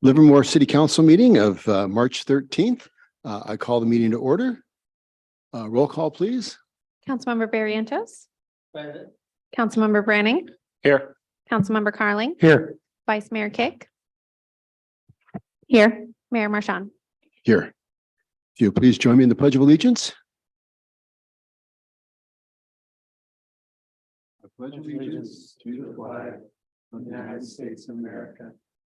Livermore City Council meeting of March 13th. I call the meeting to order. Roll call, please. Councilmember Barrientos. Present. Councilmember Branning. Here. Councilmember Carling. Here. Vice Mayor Kick. Here. Mayor Marchand. Here. If you please join me in the Pledge of Allegiance. I pledge allegiance to the flag of the United States of America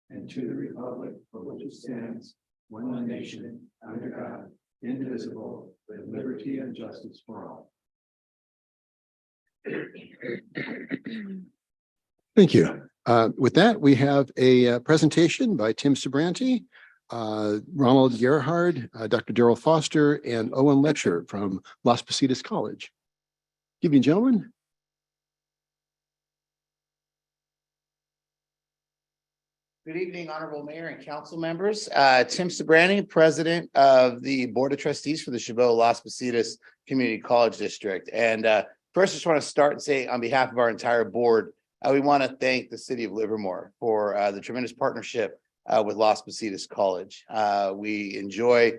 and to the republic for which it stands, one nation, under God, indivisible, with liberty and justice for all. Thank you. With that, we have a presentation by Tim Sabranti, Ronald Gerhard, Dr. Daryl Foster, and Owen Letcher from Las Positas College. Good evening, gentlemen. Good evening, Honorable Mayor and council members. Tim Sabranti, President of the Board of Trustees for the Chabot Las Positas Community College District. And first, I just want to start and say on behalf of our entire board, we want to thank the city of Livermore for the tremendous partnership with Las Positas College. We enjoy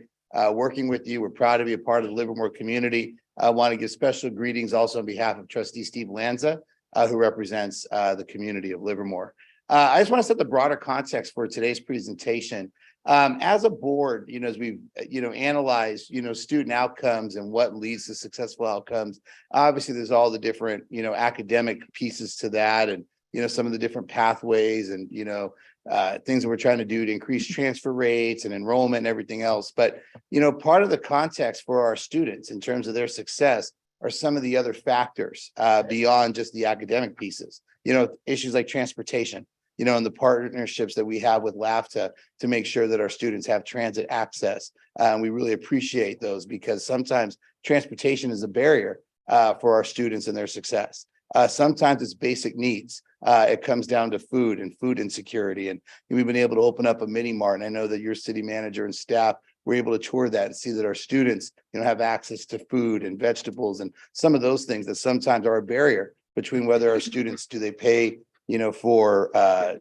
working with you. We're proud to be a part of the Livermore community. I want to give special greetings also on behalf of Trustee Steve Lanza, who represents the community of Livermore. I just want to set the broader context for today's presentation. As a board, as we've, analyzed, student outcomes and what leads to successful outcomes, obviously there's all the different, academic pieces to that and, some of the different pathways and, things that we're trying to do to increase transfer rates and enrollment and everything else. But, part of the context for our students in terms of their success are some of the other factors beyond just the academic pieces, issues like transportation. And the partnerships that we have with LAFTA to make sure that our students have transit access. We really appreciate those because sometimes transportation is a barrier for our students and their success. Sometimes it's basic needs. It comes down to food and food insecurity. And we've been able to open up a mini mart. And I know that your city manager and staff were able to tour that and see that our students, have access to food and vegetables and some of those things that sometimes are a barrier between whether our students, do they pay for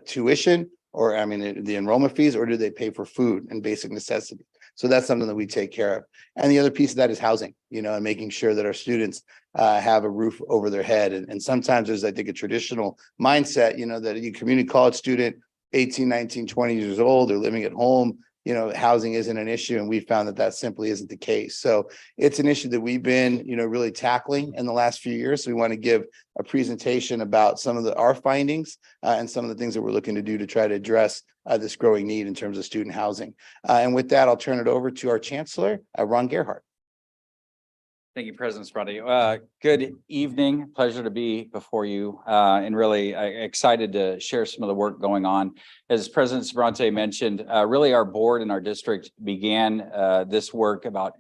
tuition or the enrollment fees, or do they pay for food and basic necessities? So that's something that we take care of. And the other piece of that is housing, and making sure that our students have a roof over their head. And sometimes there's, I think, a traditional mindset, that a community college student, 18, 19, 20 years old, they're living at home, housing isn't an issue. And we found that that simply isn't the case. So it's an issue that we've been, really tackling in the last few years. So we want to give a presentation about some of our findings and some of the things that we're looking to do to try to address this growing need in terms of student housing. And with that, I'll turn it over to our chancellor, Ron Gerhard. Thank you, President Sabranti. Good evening. Pleasure to be before you and really excited to share some of the work going on. As President Sabranti mentioned, really our board and our district began this work about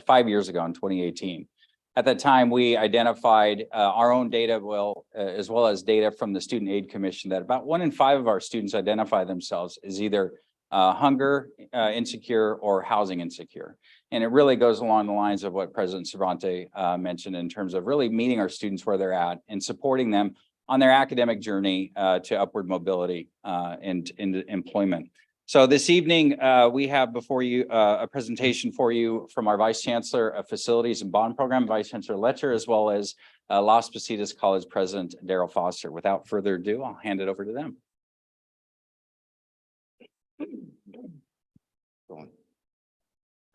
5 years ago in 2018. At that time, we identified our own data, as well as data from the Student Aid Commission, that about 1 in 5 of our students identify themselves as either hunger insecure or housing insecure. And it really goes along the lines of what President Sabranti mentioned in terms of really meeting our students where they're at and supporting them on their academic journey to upward mobility and into employment. So this evening, we have before you a presentation for you from our Vice Chancellor of Facilities and Bond Program, Vice Chancellor Letcher, as well as Las Positas College President Daryl Foster. Without further ado, I'll hand it over to them.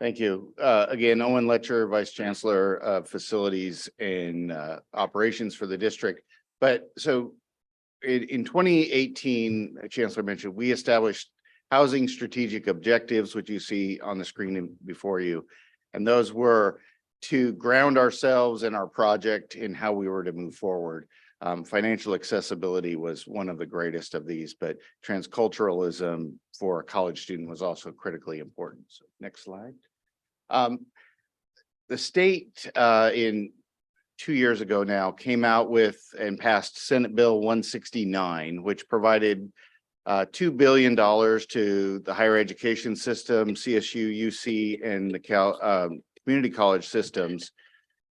Thank you. Again, Owen Letcher, Vice Chancellor of Facilities and Operations for the district. But so in 2018, Chancellor mentioned, we established housing strategic objectives, which you see on the screen before you. And those were to ground ourselves in our project in how we were to move forward. Financial accessibility was one of the greatest of these, but transculturalism for a college student was also critically important. So next slide. The state in 2 years ago now came out with and passed Senate Bill 169, which provided $2 billion to the higher education system, CSU, UC, and the community college systems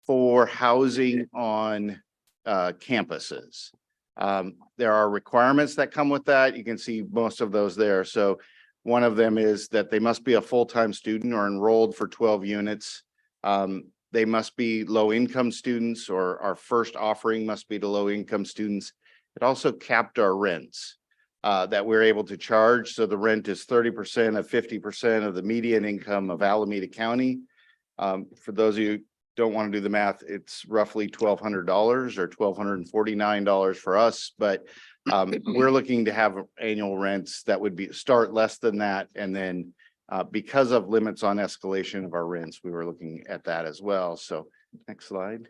for housing on campuses. There are requirements that come with that. You can see most of those there. So one of them is that they must be a full-time student or enrolled for 12 units. They must be low-income students, or our first offering must be to low-income students. It also capped our rents that we're able to charge. So the rent is 30% of 50% of the median income of Alameda County. For those of you who don't want to do the math, it's roughly $1,200 or $1,249 for us, but we're looking to have annual rents that would start less than that. And then because of limits on escalation of our rents, we were looking at that as well. So next slide.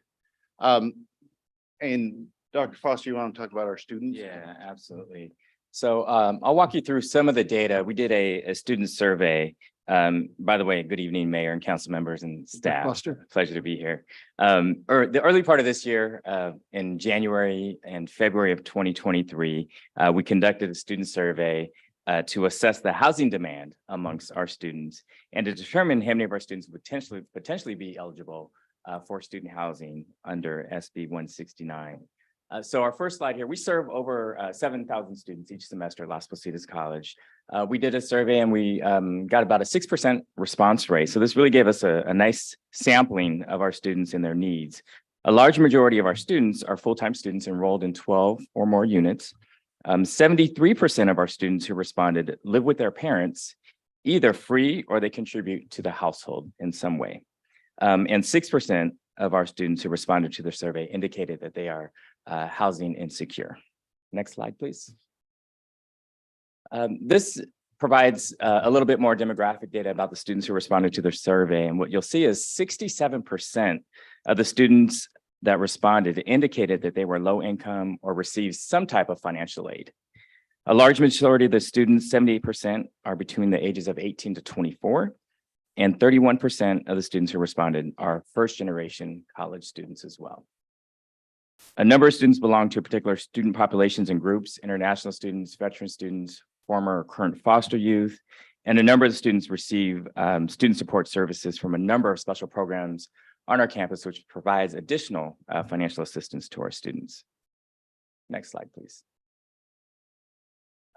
And Dr. Foster, you want to talk about our students? Yeah, absolutely. So I'll walk you through some of the data. We did a student survey. By the way, good evening, Mayor and council members and staff. Foster. Pleasure to be here. Or the early part of this year, in January and February of 2023, we conducted a student survey to assess the housing demand amongst our students and to determine how many of our students would potentially be eligible for student housing under SB 169. So our first slide here, we serve over 7,000 students each semester at Las Positas College. We did a survey and we got about a 6% response rate. So this really gave us a nice sampling of our students and their needs. A large majority of our students are full-time students enrolled in 12 or more units. 73% of our students who responded live with their parents, either free or they contribute to the household in some way. And 6% of our students who responded to the survey indicated that they are housing insecure. Next slide, please. This provides a little bit more demographic data about the students who responded to their survey. And what you'll see is 67% of the students that responded indicated that they were low income or received some type of financial aid. A large majority of the students, 78%, are between the ages of 18 to 24. And 31% of the students who responded are first generation college students as well. A number of students belong to particular student populations and groups: international students, veteran students, former or current foster youth, and a number of the students receive student support services from a number of special programs on our campus, which provides additional financial assistance to our students. Next slide, please.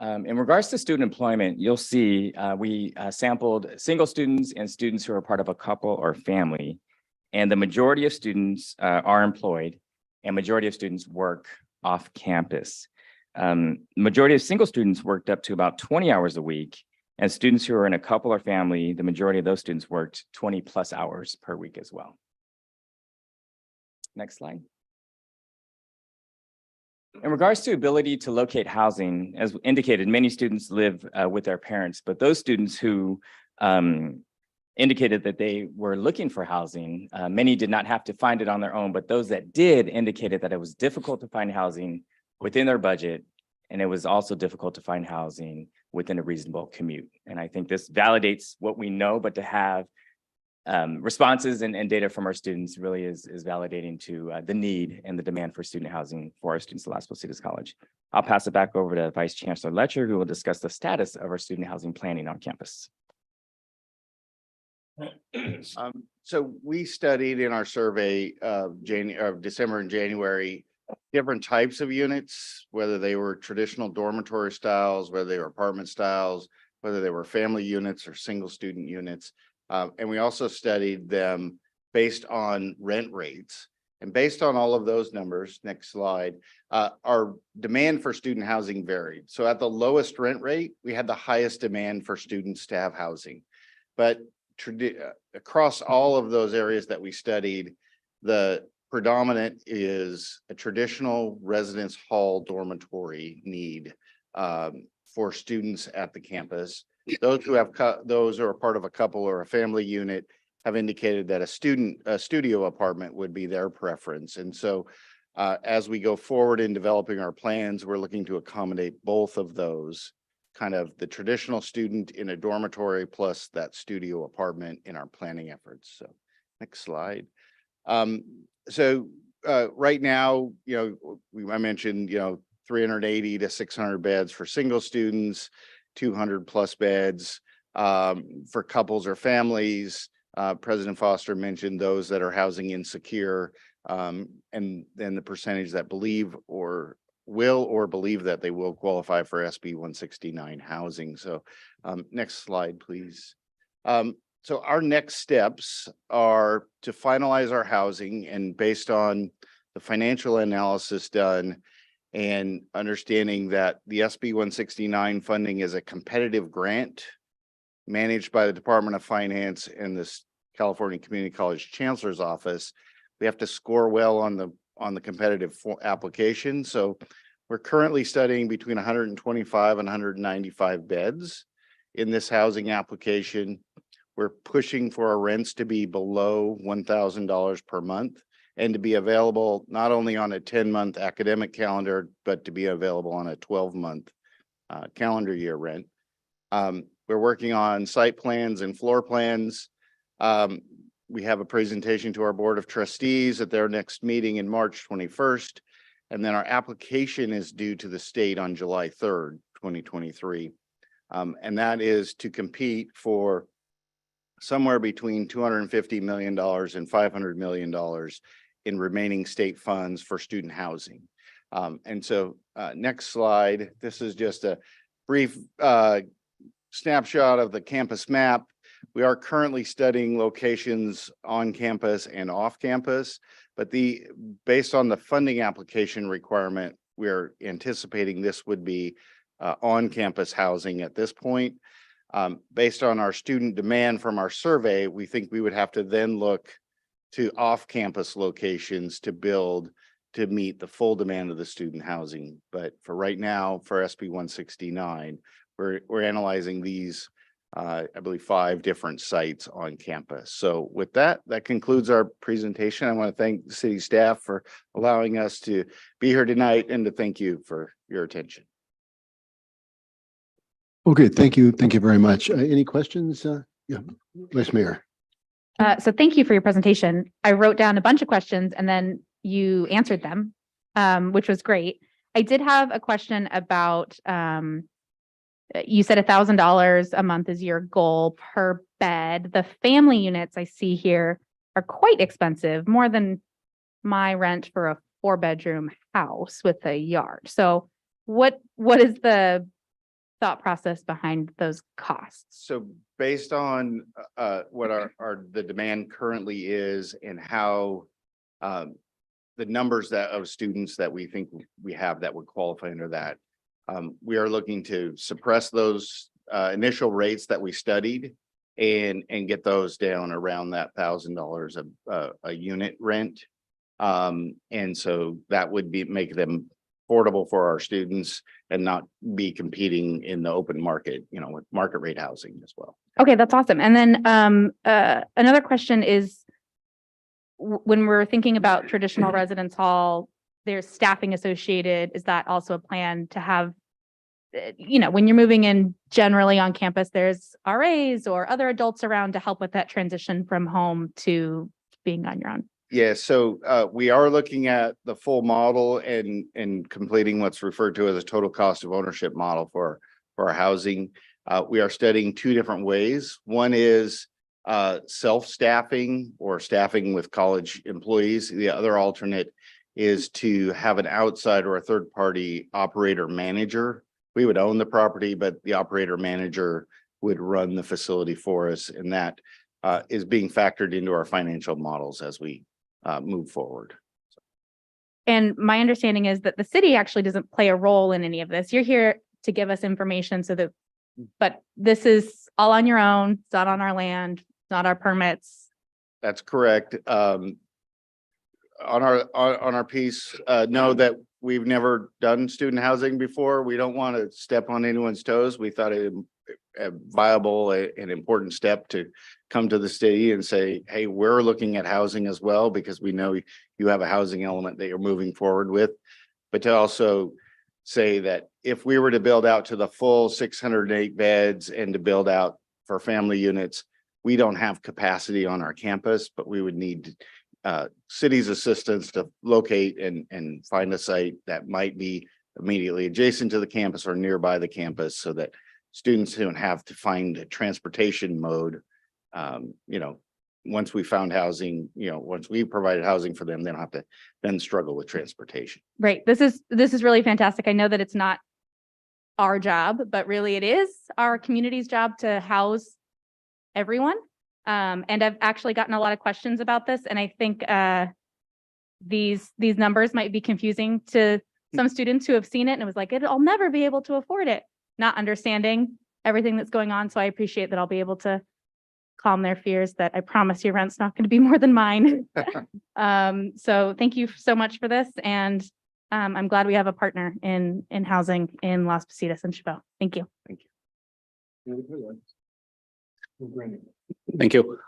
In regards to student employment, you'll see we sampled single students and students who are part of a couple or family, and the majority of students are employed and majority of students work off campus. Majority of single students worked up to about 20 hours a week, and students who are in a couple or family, the majority of those students worked 20 plus hours per week as well. Next slide. In regards to ability to locate housing, as indicated, many students live with their parents, but those students who indicated that they were looking for housing, many did not have to find it on their own, but those that did indicated that it was difficult to find housing within their budget, and it was also difficult to find housing within a reasonable commute. And I think this validates what we know, but to have responses and data from our students really is validating to the need and the demand for student housing for our students at Las Positas College. I'll pass it back over to Vice Chancellor Letcher, who will discuss the status of our student housing planning on campus. So we studied in our survey of December and January different types of units, whether they were traditional dormitory styles, whether they were apartment styles, whether they were family units or single student units. And we also studied them based on rent rates. And based on all of those numbers, next slide, our demand for student housing varied. So at the lowest rent rate, we had the highest demand for students to have housing. But across all of those areas that we studied, the predominant is a traditional residence hall dormitory need for students at the campus. Those who are part of a couple or a family unit have indicated that a studio apartment would be their preference. And so as we go forward in developing our plans, we're looking to accommodate both of those, kind of the traditional student in a dormitory plus that studio apartment in our planning efforts. So next slide. Right now, I mentioned, 380 to 600 beds for single students, 200 plus beds for couples or families. President Foster mentioned those that are housing insecure, and then the percentage that believe or will or believe that they will qualify for SB 169 housing. So next slide, please. So our next steps are to finalize our housing, and based on the financial analysis done and understanding that the SB 169 funding is a competitive grant managed by the Department of Finance and the California Community College Chancellor's Office, we have to score well on the competitive application. So we're currently studying between 125 and 195 beds in this housing application. We're pushing for our rents to be below $1,000 per month and to be available not only on a 10-month academic calendar, but to be available on a 12-month calendar year rent. We're working on site plans and floor plans. We have a presentation to our Board of Trustees at their next meeting in March 21st. And then our application is due to the state on July 3rd, 2023. And that is to compete for somewhere between $250 million and $500 million in remaining state funds for student housing. And so next slide, this is just a brief snapshot of the campus map. We are currently studying locations on campus and off campus, but based on the funding application requirement, we're anticipating this would be on campus housing at this point. Based on our student demand from our survey, we think we would have to then look to off-campus locations to build to meet the full demand of the student housing. But for right now, for SB 169, we're analyzing these, I believe, 5 different sites on campus. So with that concludes our presentation. I want to thank the city staff for allowing us to be here tonight and to thank you for your attention. Okay, thank you. Thank you very much. Any questions? Yeah, Vice Mayor. So thank you for your presentation. I wrote down a bunch of questions and then you answered them, which was great. I did have a question about, you said $1,000 a month is your goal per bed. The family units I see here are quite expensive, more than my rent for a 4-bedroom house with a yard. So what is the thought process behind those costs? So based on what the demand currently is and how the numbers of students that we think we have that would qualify under that, we are looking to suppress those initial rates that we studied and get those down around that $1,000 a unit rent. And so that would make them affordable for our students and not be competing in the open market, with market rate housing as well. Okay, that's awesome. And then another question is, when we're thinking about traditional residence hall, there's staffing associated. Is that also a plan to have, when you're moving in generally on campus, there's RAs or other adults around to help with that transition from home to being on your own? Yeah, so we are looking at the full model and completing what's referred to as a total cost of ownership model for our housing. We are studying 2 different ways. One is self-staffing or staffing with college employees. The other alternate is to have an outside or a third-party operator manager. We would own the property, but the operator manager would run the facility for us, and that is being factored into our financial models as we move forward. And my understanding is that the city actually doesn't play a role in any of this. You're here to give us information but this is all on your own. It's not on our land, it's not our permits. That's correct. On our piece, know that we've never done student housing before. We don't want to step on anyone's toes. We thought it a viable and important step to come to the city and say, hey, we're looking at housing as well, because we know you have a housing element that you're moving forward with. But to also say that if we were to build out to the full 608 beds and to build out for family units, we don't have capacity on our campus, but we would need city's assistance to locate and find a site that might be immediately adjacent to the campus or nearby the campus, so that students don't have to find a transportation mode, once we found housing, once we provided housing for them, they don't have to then struggle with transportation. Right. This is really fantastic. I know that it's not our job, but really it is our community's job to house everyone. And I've actually gotten a lot of questions about this, and I think these numbers might be confusing to some students who have seen it and it was like, I'll never be able to afford it, not understanding everything that's going on. So I appreciate that I'll be able to calm their fears that I promise your rent's not going to be more than mine. So thank you so much for this. And I'm glad we have a partner in housing in Las Positas and Chabot. Thank you. Thank you.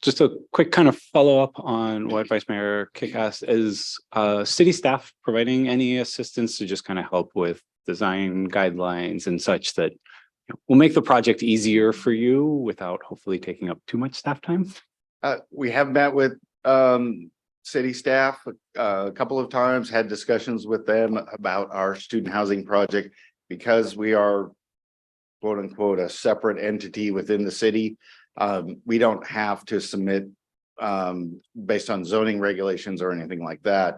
Just a quick kind of follow-up on what Vice Mayor Kick asked. Is city staff providing any assistance to just kind of help with design guidelines and such that will make the project easier for you without hopefully taking up too much staff time? We have met with city staff a couple of times, had discussions with them about our student housing project, because we are quote unquote a separate entity within the city. We don't have to submit based on zoning regulations or anything like that.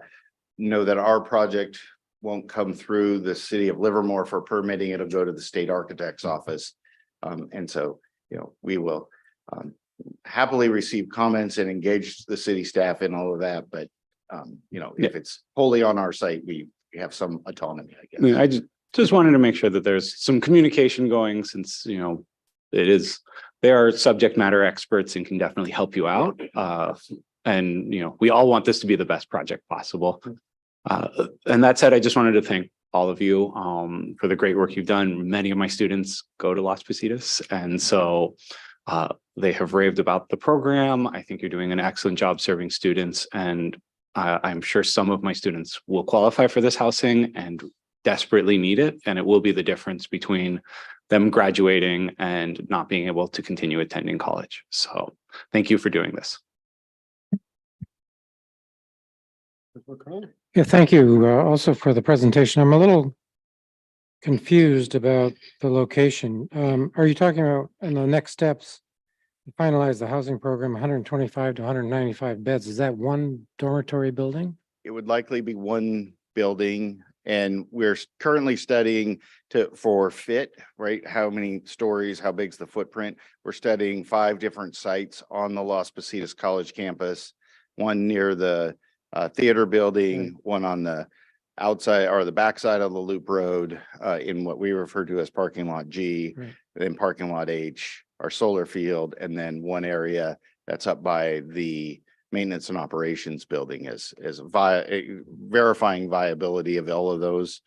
Know that our project won't come through the city of Livermore for permitting. It'll go to the state architect's office. And so, we will happily receive comments and engage the city staff in all of that. But, if it's wholly on our site, we have some autonomy, I guess. I just wanted to make sure that there's some communication going, since, they are subject matter experts and can definitely help you out. And, we all want this to be the best project possible. And that said, I just wanted to thank all of you for the great work you've done. Many of my students go to Las Positas, and so they have raved about the program. I think you're doing an excellent job serving students, and I'm sure some of my students will qualify for this housing and desperately need it. And it will be the difference between them graduating and not being able to continue attending college. So thank you for doing this. Yeah, thank you also for the presentation. I'm a little confused about the location. Are you talking about in the next steps, finalize the housing program, 125 to 195 beds? Is that one dormitory building? It would likely be one building, and we're currently studying for fit, right? How many stories, how big's the footprint? We're studying 5 different sites on the Las Positas College campus, one near the theater building, one on the outside or the backside of the Loop Road in what we refer to as parking lot G, Right. then parking lot H, our solar field, and then one area that's up by the maintenance and operations building as verifying viability of all of those,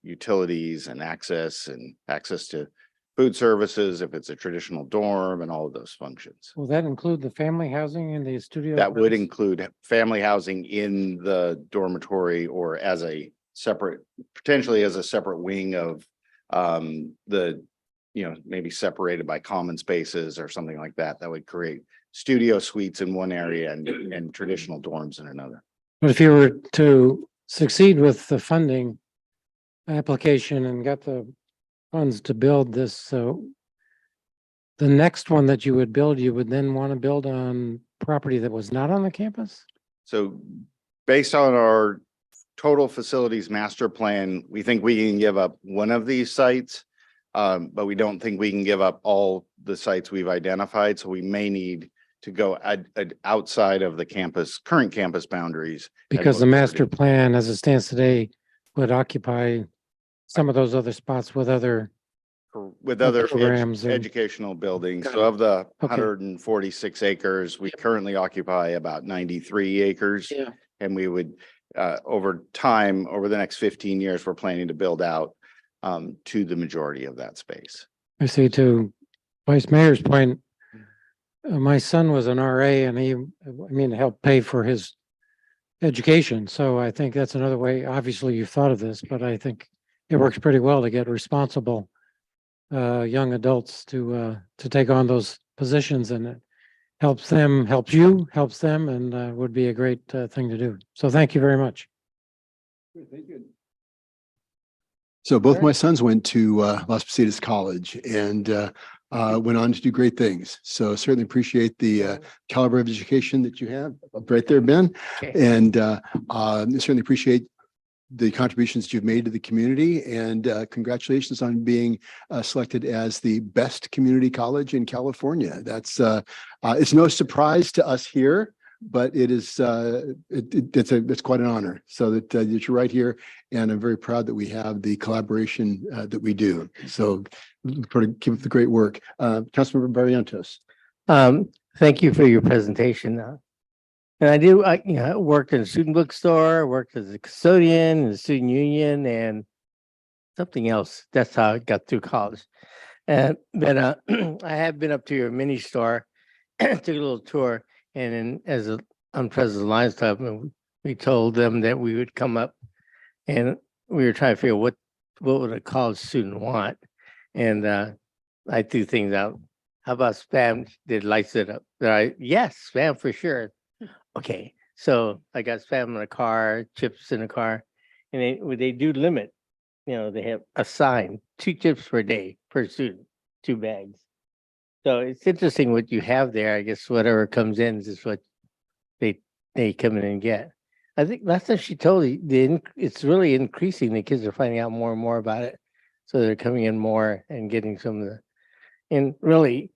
utilities and access to food services, if it's a traditional dorm, and all of those functions. Will that include the family housing in the studio? That would apartments? include family housing in the dormitory, or as a separate, potentially as a separate wing of maybe separated by common spaces or something like that. That would create studio suites in one area and traditional dorms in another. But if you were to succeed with the funding application and got the funds to build this, so the next one that you would build, you would then want to build on property that was not on the campus? So based on our total facilities master plan, we think we can give up one of these sites, but we don't think we can give up all the sites we've identified. So we may need to go outside of the current campus boundaries. Because the master plan, as it stands today, would occupy some of those other spots with other programs, and- educational buildings. So of the Okay. 146 acres, we currently occupy about 93 acres. Yeah. And we would, over time, over the next 15 years, we're planning to build out to the majority of that space. I see. To Vice Mayor's point, my son was an RA and he helped pay for his education. So I think that's another way. Obviously, you've thought of this, but I think it works pretty well to get responsible young adults to take on those positions, and it helps them, helps you, helps them, and would be a great thing to do. So thank you very much. So both my sons went to Las Positas College, and went on to do great things. So certainly appreciate the caliber of education that you have right there, Ben. And certainly appreciate the contributions you've made to the community, and congratulations on being selected as the best community college in California. That's it's no surprise to us here, but it is it's quite an honor. So that you're right here, and I'm very proud that we have the collaboration that we do. So look forward to keep up the great work. Councilmember Barrientos. Thank you for your presentation. And I worked in a student bookstore, worked as a custodian in the student union and something else. That's how I got through college. But I have been up to your mini store, took a little tour, and then on President Lions Club, we told them that we would come up, and we were trying to figure what would a college student want. And I threw things out. How about spam? Did lights it up? Yes, spam for sure. Okay, so I got spam in the car, chips in the car, and they do limit. They have assigned 2 chips per day per student, 2 bags. So it's interesting what you have there. I guess whatever comes in is what they come in and get. I think last time she told me it's really increasing. The kids are finding out more and more about it, so they're coming in more and getting some of the. And really,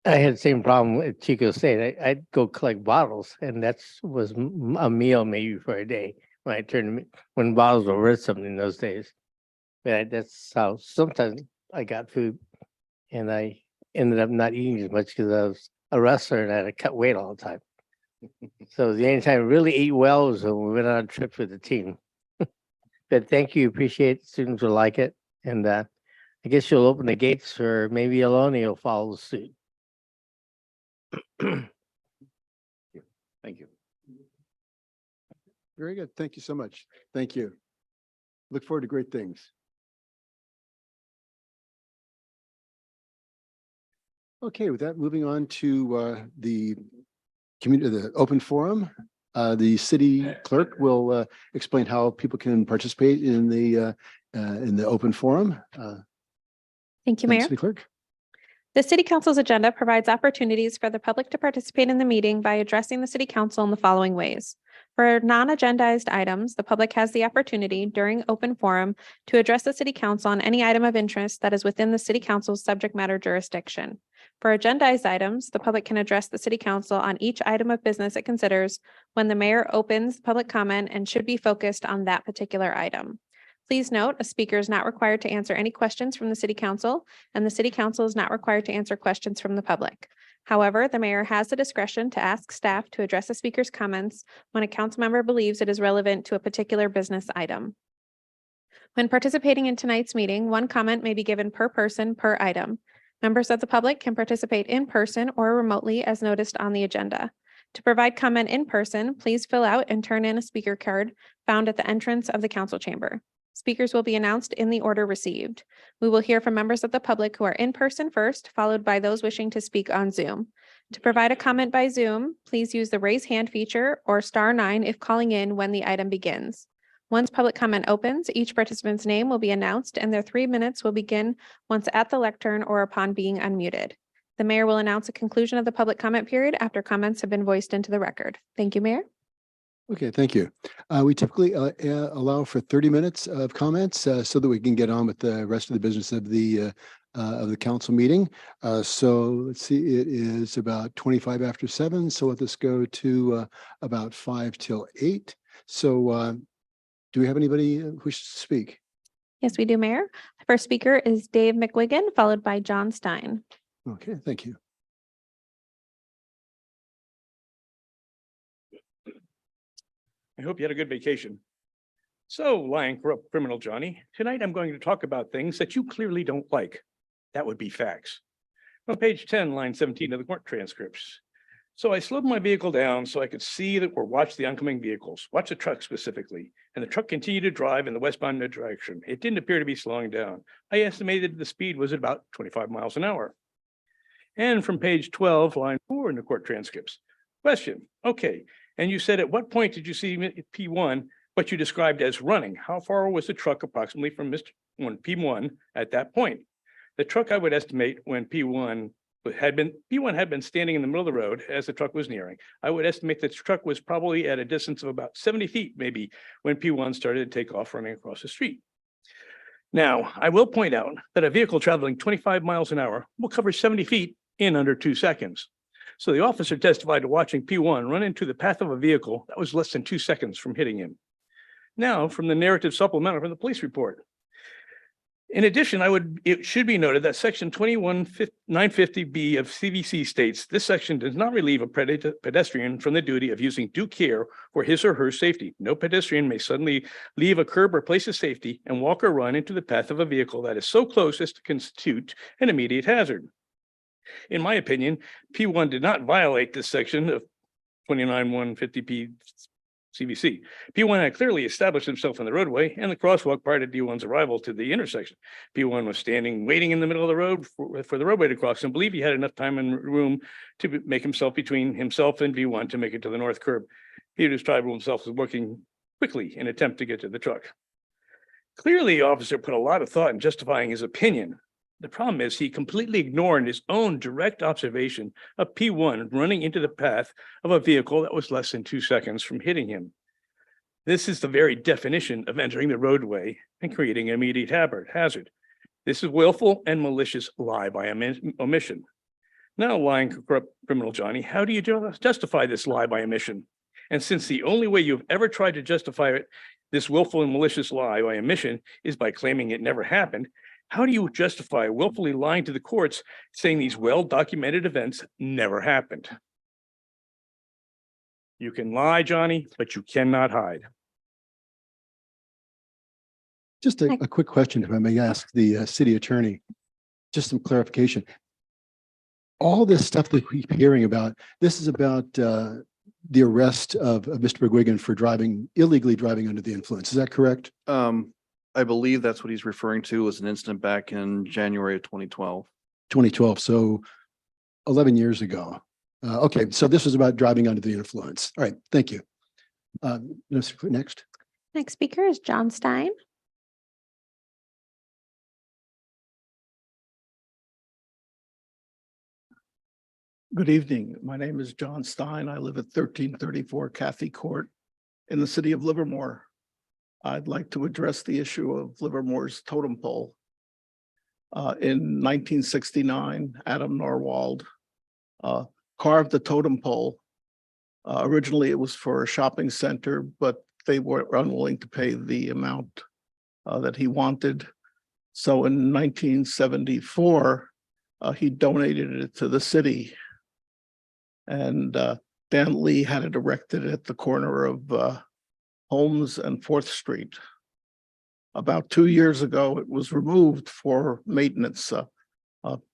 I had the same problem with Chico State. I'd go collect bottles, and was a meal maybe for a day when bottles were worth something in those days. But that's how sometimes I got food, and I ended up not eating as much because I was a wrestler and I had to cut weight all the time. So the only time I really ate well was when we went on a trip with the team. But thank you, appreciate it. Students will like it, and I guess you'll open the gates, or maybe Aloni will follow suit. Thank you. Very good. Thank you so much. Thank you. Look forward to great things. Okay, with that, moving on to the open forum. The city clerk will explain how people can participate in the open forum. Thank you, Mayor. City clerk. The City Council's agenda provides opportunities for the public to participate in the meeting by addressing the City Council in the following ways. For non-agendized items, the public has the opportunity during open forum to address the City Council on any item of interest that is within the City Council's subject matter jurisdiction. For agendized items, the public can address the City Council on each item of business it considers when the mayor opens public comment and should be focused on that particular item. Please note, a speaker is not required to answer any questions from the City Council, and the City Council is not required to answer questions from the public. However, the mayor has the discretion to ask staff to address a speaker's comments when a council member believes it is relevant to a particular business item. When participating in tonight's meeting, 1 comment may be given per person per item. Members of the public can participate in person or remotely as noticed on the agenda. To provide comment in person, please fill out and turn in a speaker card found at the entrance of the council chamber. Speakers will be announced in the order received. We will hear from members of the public who are in person first, followed by those wishing to speak on Zoom. To provide a comment by Zoom, please use the raise hand feature or *9 if calling in when the item begins. Once public comment opens, each participant's name will be announced and their 3 minutes will begin once at the lectern or upon being unmuted. The mayor will announce a conclusion of the public comment period after comments have been voiced into the record. Thank you, Mayor. Okay, thank you. We typically allow for 30 minutes of comments so that we can get on with the rest of the business of the council meeting. So let's see, it is about 25 after 7. So let us go to about 5 till 8. So do we have anybody who wishes to speak? Yes, we do, Mayor. The first speaker is Dave McWigan, followed by John Stein. Okay, thank you. I hope you had a good vacation. So, lying corrupt criminal Johnny, tonight I'm going to talk about things that you clearly don't like. That would be facts. On page 10, line 17 of the court transcripts. So I slowed my vehicle down so I could see or watch the oncoming vehicles, watch the truck specifically, and the truck continued to drive in the westbound direction. It didn't appear to be slowing down. I estimated the speed was at about 25 miles an hour. And from page 12, line 4 in the court transcripts. Question, okay. And you said, at what point did you see P1, what you described as running? How far was the truck approximately from Mr. P1 at that point? The truck I would estimate when P1 had been standing in the middle of the road as the truck was nearing. I would estimate that the truck was probably at a distance of about 70 feet, maybe, when P1 started to take off running across the street. Now, I will point out that a vehicle traveling 25 miles an hour will cover 70 feet in under 2 seconds. So the officer testified to watching P1 run into the path of a vehicle that was less than 2 seconds from hitting him. Now, from the narrative supplemental from the police report. In addition, it should be noted that section 21950B of CVC states this section does not relieve a pedestrian from the duty of using due care for his or her safety. No pedestrian may suddenly leave a curb or place of safety and walk or run into the path of a vehicle that is so close as to constitute an immediate hazard. In my opinion, P1 did not violate this section of 29150P CVC. P1 had clearly established himself in the roadway and the crosswalk prior to D1's arrival to the intersection. P1 was standing, waiting in the middle of the road for the roadway to cross, and believe he had enough time and room to make himself between himself and V1 to make it to the north curb. He described himself as working quickly in an attempt to get to the truck. Clearly, the officer put a lot of thought in justifying his opinion. The problem is he completely ignored his own direct observation of P1 running into the path of a vehicle that was less than 2 seconds from hitting him. This is the very definition of entering the roadway and creating an immediate hazard. This is willful and malicious lie by omission. Now, lying corrupt criminal Johnny, how do you justify this lie by omission? And since the only way you've ever tried to justify it, this willful and malicious lie by omission, is by claiming it never happened, how do you justify willfully lying to the courts, saying these well-documented events never happened? You can lie, Johnny, but you cannot hide. Just a quick question, if I may ask the city attorney, just some clarification. All this stuff that we keep hearing about, this is about the arrest of Mr. McGuigan for illegally driving under the influence. Is that correct? I believe that's what he's referring to as an incident back in January of 2012. 2012, so 11 years ago. Okay, so this was about driving under the influence. All right, thank you. Next. Next speaker is John Stein. Good evening. My name is John Stein. I live at 1334 Cathy Court in the city of Livermore. I'd like to address the issue of Livermore's totem pole. In 1969, Adam Norwald carved the totem pole. Originally, it was for a shopping center, but they were unwilling to pay the amount that he wanted. So in 1974, he donated it to the city. And Dan Lee had it erected at the corner of Holmes and 4th Street. About 2 years ago, it was removed for maintenance,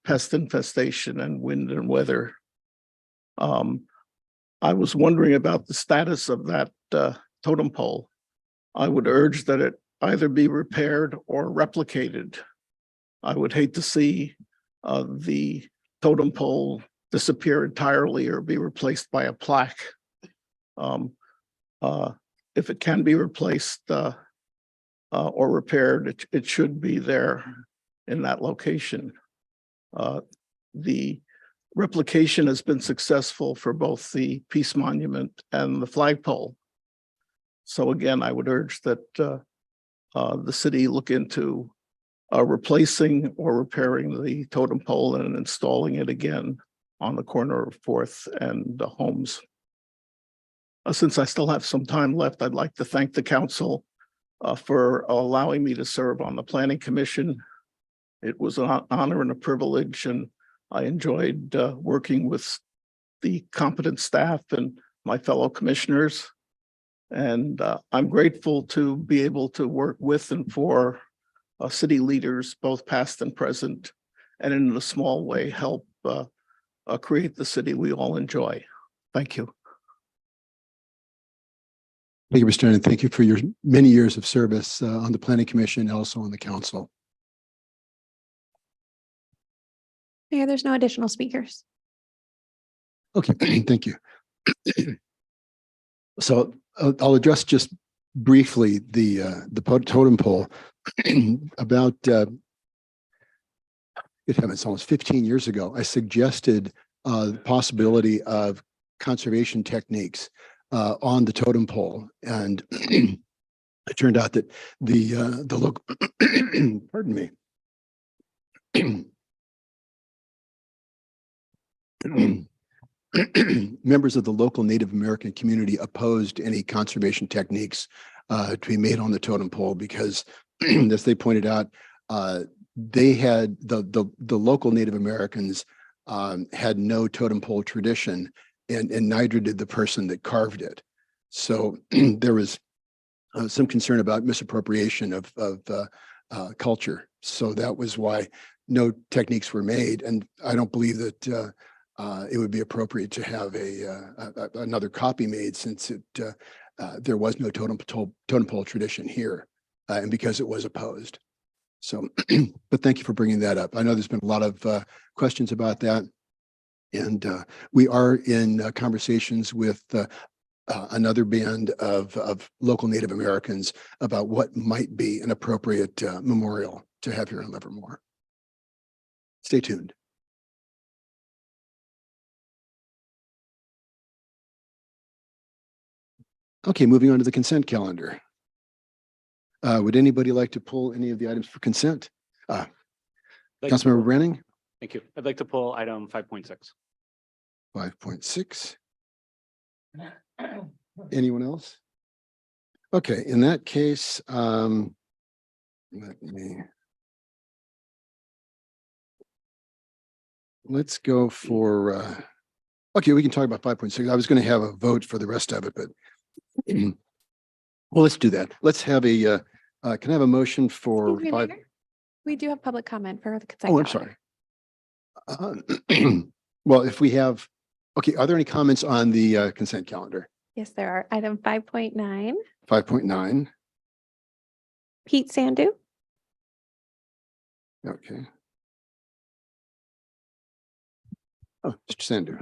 pest infestation and wind and weather. I was wondering about the status of that totem pole. I would urge that it either be repaired or replicated. I would hate to see the totem pole disappear entirely or be replaced by a plaque. If it can be replaced or repaired, it should be there in that location. The replication has been successful for both the Peace Monument and the flagpole. So again, I would urge that the city look into replacing or repairing the totem pole and installing it again on the corner of 4th and Holmes. Since I still have some time left, I'd like to thank the council for allowing me to serve on the Planning Commission. It was an honor and a privilege, and I enjoyed working with the competent staff and my fellow commissioners. And I'm grateful to be able to work with and for city leaders, both past and present, and in a small way help create the city we all enjoy. Thank you. Thank you, Mr. Stein, and thank you for your many years of service on the Planning Commission and also on the council. Mayor, there's no additional speakers. Okay, thank you. So I'll address just briefly the totem pole about good heavens, almost 15 years ago, I suggested the possibility of conservation techniques on the totem pole. And it turned out that the local, pardon me. Members of the local Native American community opposed any conservation techniques to be made on the totem pole because, as they pointed out, they had the local Native Americans had no totem pole tradition, and neither did the person that carved it. So there was some concern about misappropriation of culture. So that was why no techniques were made, and I don't believe that it would be appropriate to have another copy made since there was no totem pole tradition here, and because it was opposed. So, but thank you for bringing that up. I know there's been a lot of questions about that, and we are in conversations with another band of local Native Americans about what might be an appropriate memorial to have here in Livermore. Stay tuned. Okay, moving on to the consent calendar. Would anybody like to pull any of the items for consent? Councilmember Branning, Thank you. I'd like to pull item 5.6. 5.6. Anyone else? Okay, in that case, let's go for, okay, we can talk about 5.6. I was going to have a vote for the rest of it, but well, let's do that. Let's have can I have a motion for Excuse me, 5? Mayor? We do have public comment for the consent. Oh, I'm calendar. sorry. Well, if we have, okay, are there any comments on the consent calendar? Yes, there are. Item 5.9, 5.9, Pete Sandu. okay. Oh, Mr. Sandu.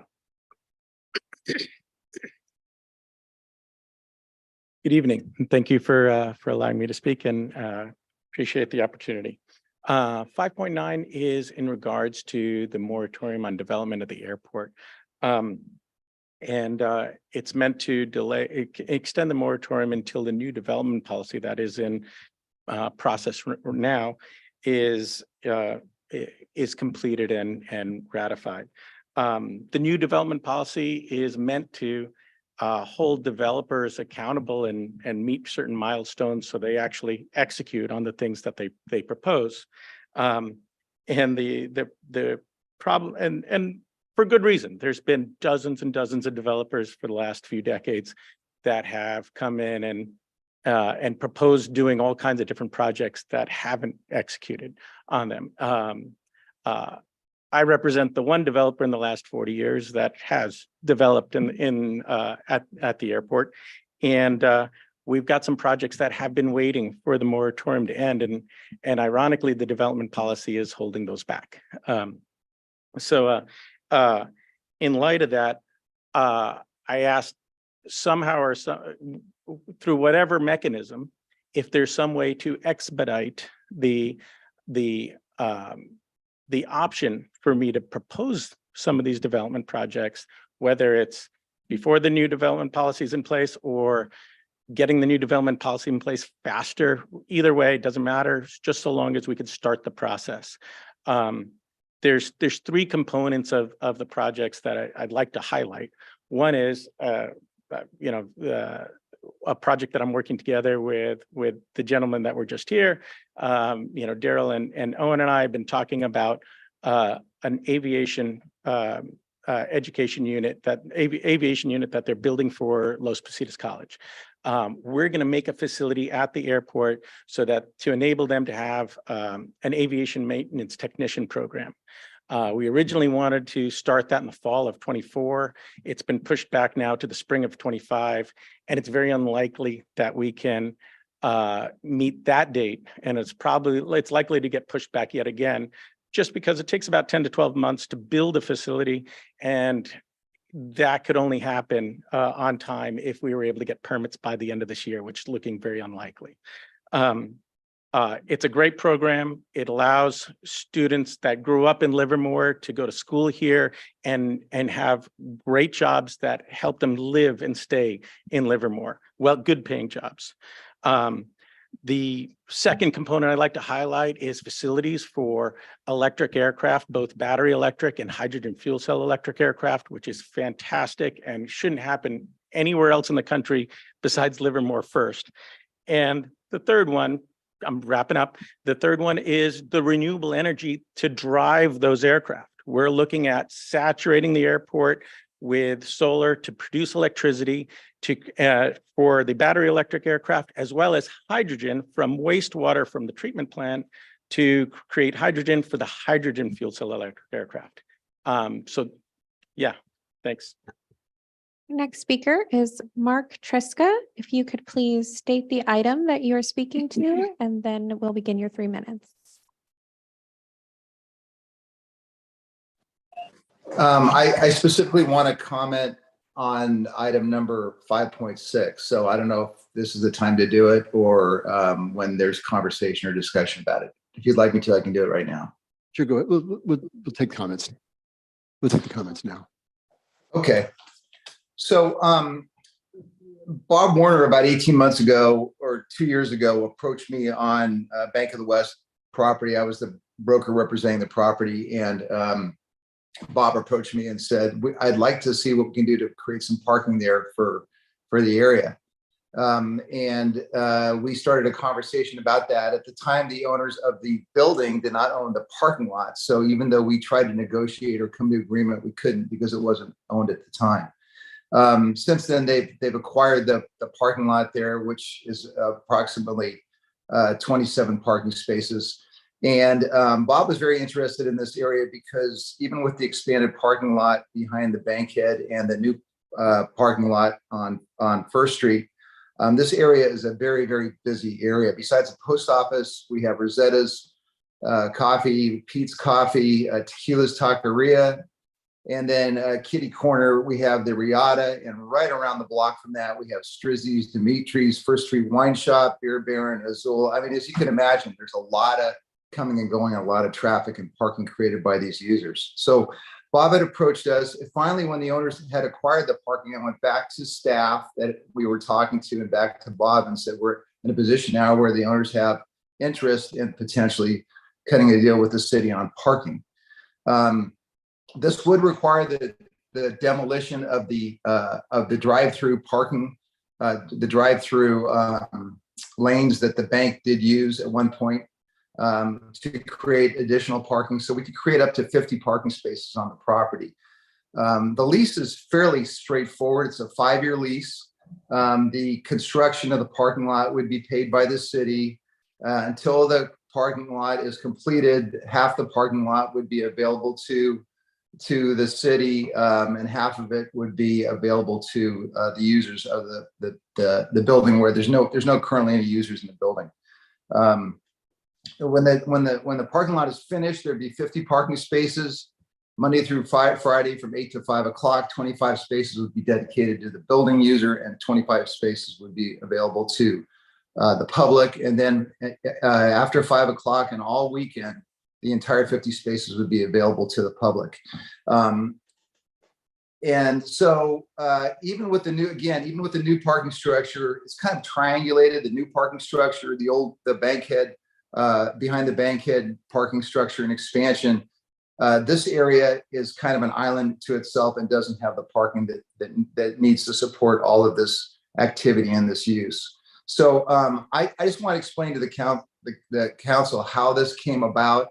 Good evening, and thank you for allowing me to speak and appreciate the opportunity. 5.9 is in regards to the moratorium on development of the airport. And it's meant to extend the moratorium until the new development policy that is in process now is completed and ratified. The new development policy is meant to hold developers accountable and meet certain milestones so they actually execute on the things that they propose. And the problem, and for good reason, there's been dozens and dozens of developers for the last few decades that have come in and proposed doing all kinds of different projects that haven't executed on them. I represent the one developer in the last 40 years that has developed at the airport, and we've got some projects that have been waiting for the moratorium to end, and ironically, the development policy is holding those back. In light of that, I asked somehow or through whatever mechanism, if there's some way to expedite the option for me to propose some of these development projects, whether it's before the new development policy is in place or getting the new development policy in place faster. Either way, it doesn't matter, just so long as we could start the process. There's three components of the projects that I'd like to highlight. One is, a project that I'm working together with the gentlemen that were just here. Daryl and Owen and I have been talking about an aviation education unit aviation unit that they're building for Los Positos College. We're going to make a facility at the airport so that to enable them to have an aviation maintenance technician program. We originally wanted to start that in the fall of 24. It's been pushed back now to the spring of 25, and it's very unlikely that we can meet that date. And it's likely to get pushed back yet again, just because it takes about 10 to 12 months to build a facility, and that could only happen on time if we were able to get permits by the end of this year, which is looking very unlikely. It's a great program. It allows students that grew up in Livermore to go to school here and have great jobs that help them live and stay in Livermore. Well, good paying jobs. The second component I'd like to highlight is facilities for electric aircraft, both battery electric and hydrogen fuel cell electric aircraft, which is fantastic and shouldn't happen anywhere else in the country besides Livermore first. And the third one, I'm wrapping up. The third one is the renewable energy to drive those aircraft. We're looking at saturating the airport with solar to produce electricity for the battery electric aircraft, as well as hydrogen from wastewater from the treatment plant to create hydrogen for the hydrogen fuel cell electric aircraft. So yeah, thanks. Next speaker is Mark Triska. If you could please state the item that you are speaking to, and then we'll begin your 3 minutes. I specifically want to comment on item number 5.6. So I don't know if this is the time to do it or when there's conversation or discussion about it. If you'd like me to, I can do it right now. Sure, go ahead. We'll take comments. We'll take the comments now. Okay. So Bob Warner, about 18 months ago or 2 years ago, approached me on Bank of the West property. I was the broker representing the property, and Bob approached me and said, I'd like to see what we can do to create some parking there for the area. We started a conversation about that. At the time, the owners of the building did not own the parking lot. So even though we tried to negotiate or come to agreement, we couldn't because it wasn't owned at the time. Since then, they've acquired the parking lot there, which is approximately 27 parking spaces. And Bob was very interested in this area because even with the expanded parking lot behind the Bankhead and the new parking lot on First Street, this area is a very, very busy area. Besides the post office, we have Rosetta's Coffee, Pete's Coffee, Tequila's Taqueria, and then Kitty Corner, we have the Riata, and right around the block from that, we have Strizzi's, Dimitri's, First Street Wine Shop, Beer Baron, Azul. I mean, as you can imagine, there's a lot of coming and going, a lot of traffic and parking created by these users. So Bob had approached us. Finally, when the owners had acquired the parking, I went back to staff that we were talking to and back to Bob and said, we're in a position now where the owners have interest in potentially cutting a deal with the city on parking. This would require the demolition of the drive-through parking, the drive-through lanes that the bank did use at one point to create additional parking. So we could create up to 50 parking spaces on the property. The lease is fairly straightforward. It's a 5-year lease. The construction of the parking lot would be paid by the city until the parking lot is completed. Half the parking lot would be available to the city, and half of it would be available to the users of the building, where there's no currently any users in the building. When the parking lot is finished, there'd be 50 parking spaces Monday through Friday from 8 to 5 o'clock. 25 spaces would be dedicated to the building user, and 25 spaces would be available to the public. And then after 5 o'clock and all weekend, the entire 50 spaces would be available to the public. And so even with the new parking structure, it's kind of triangulated. The new parking structure, the Bankhead, behind the Bankhead parking structure and expansion, this area is kind of an island to itself and doesn't have the parking that needs to support all of this activity and this use. So I just want to explain to the council how this came about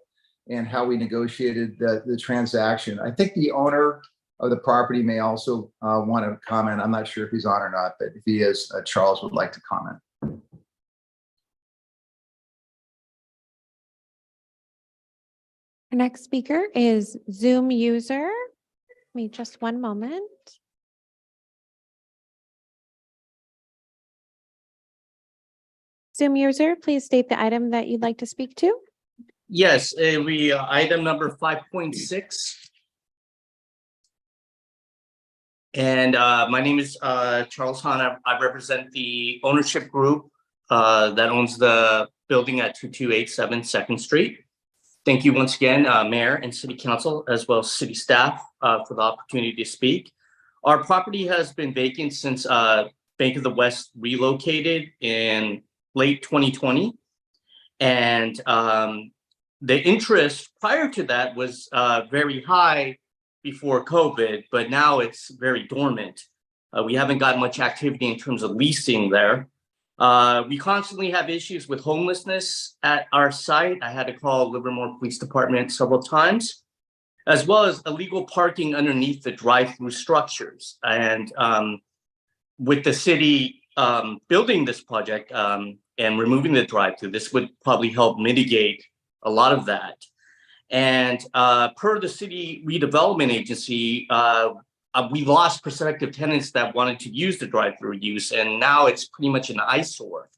and how we negotiated the transaction. I think the owner of the property may also want to comment. I'm not sure if he's on or not, but if he is, Charles would like to comment. Our next speaker is Zoom user. Give me just one moment. Zoom user, please state the item that you'd like to speak to. Yes, item number 5.6. And my name is Charles Hahn. I represent the ownership group that owns the building at 2287 Second Street. Thank you once again, Mayor and City Council, as well as city staff, for the opportunity to speak. Our property has been vacant since Bank of the West relocated in late 2020. And the interest prior to that was very high before COVID, but now it's very dormant. We haven't got much activity in terms of leasing there. We constantly have issues with homelessness at our site. I had to call Livermore Police Department several times, as well as illegal parking underneath the drive-through structures. And with the city building this project and removing the drive-through, this would probably help mitigate a lot of that. And per the city redevelopment agency, we lost prospective tenants that wanted to use the drive-through use, and now it's pretty much an eyesore.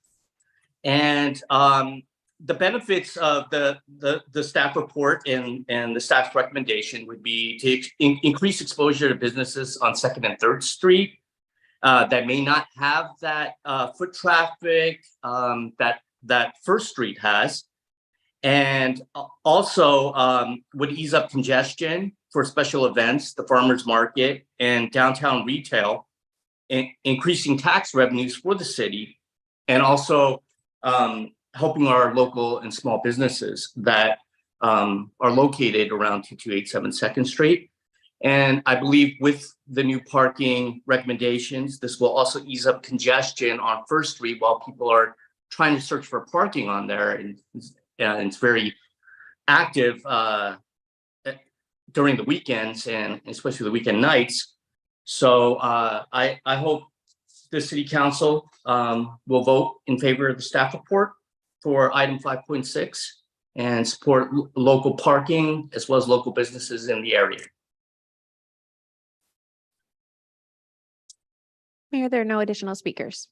And the benefits of the staff report and the staff's recommendation would be to increase exposure to businesses on 2nd and 3rd Street that may not have that foot traffic that 1st Street has, and also would ease up congestion for special events, the farmers market, and downtown retail, increasing tax revenues for the city, and also helping our local and small businesses that are located around 2287 Second Street. And I believe with the new parking recommendations, this will also ease up congestion on 1st Street while people are trying to search for parking on there. And it's very active during the weekends and especially the weekend nights. So I hope the city council will vote in favor of the staff report for item 5.6 and support local parking as well as local businesses in the area. Mayor, there are no additional speakers.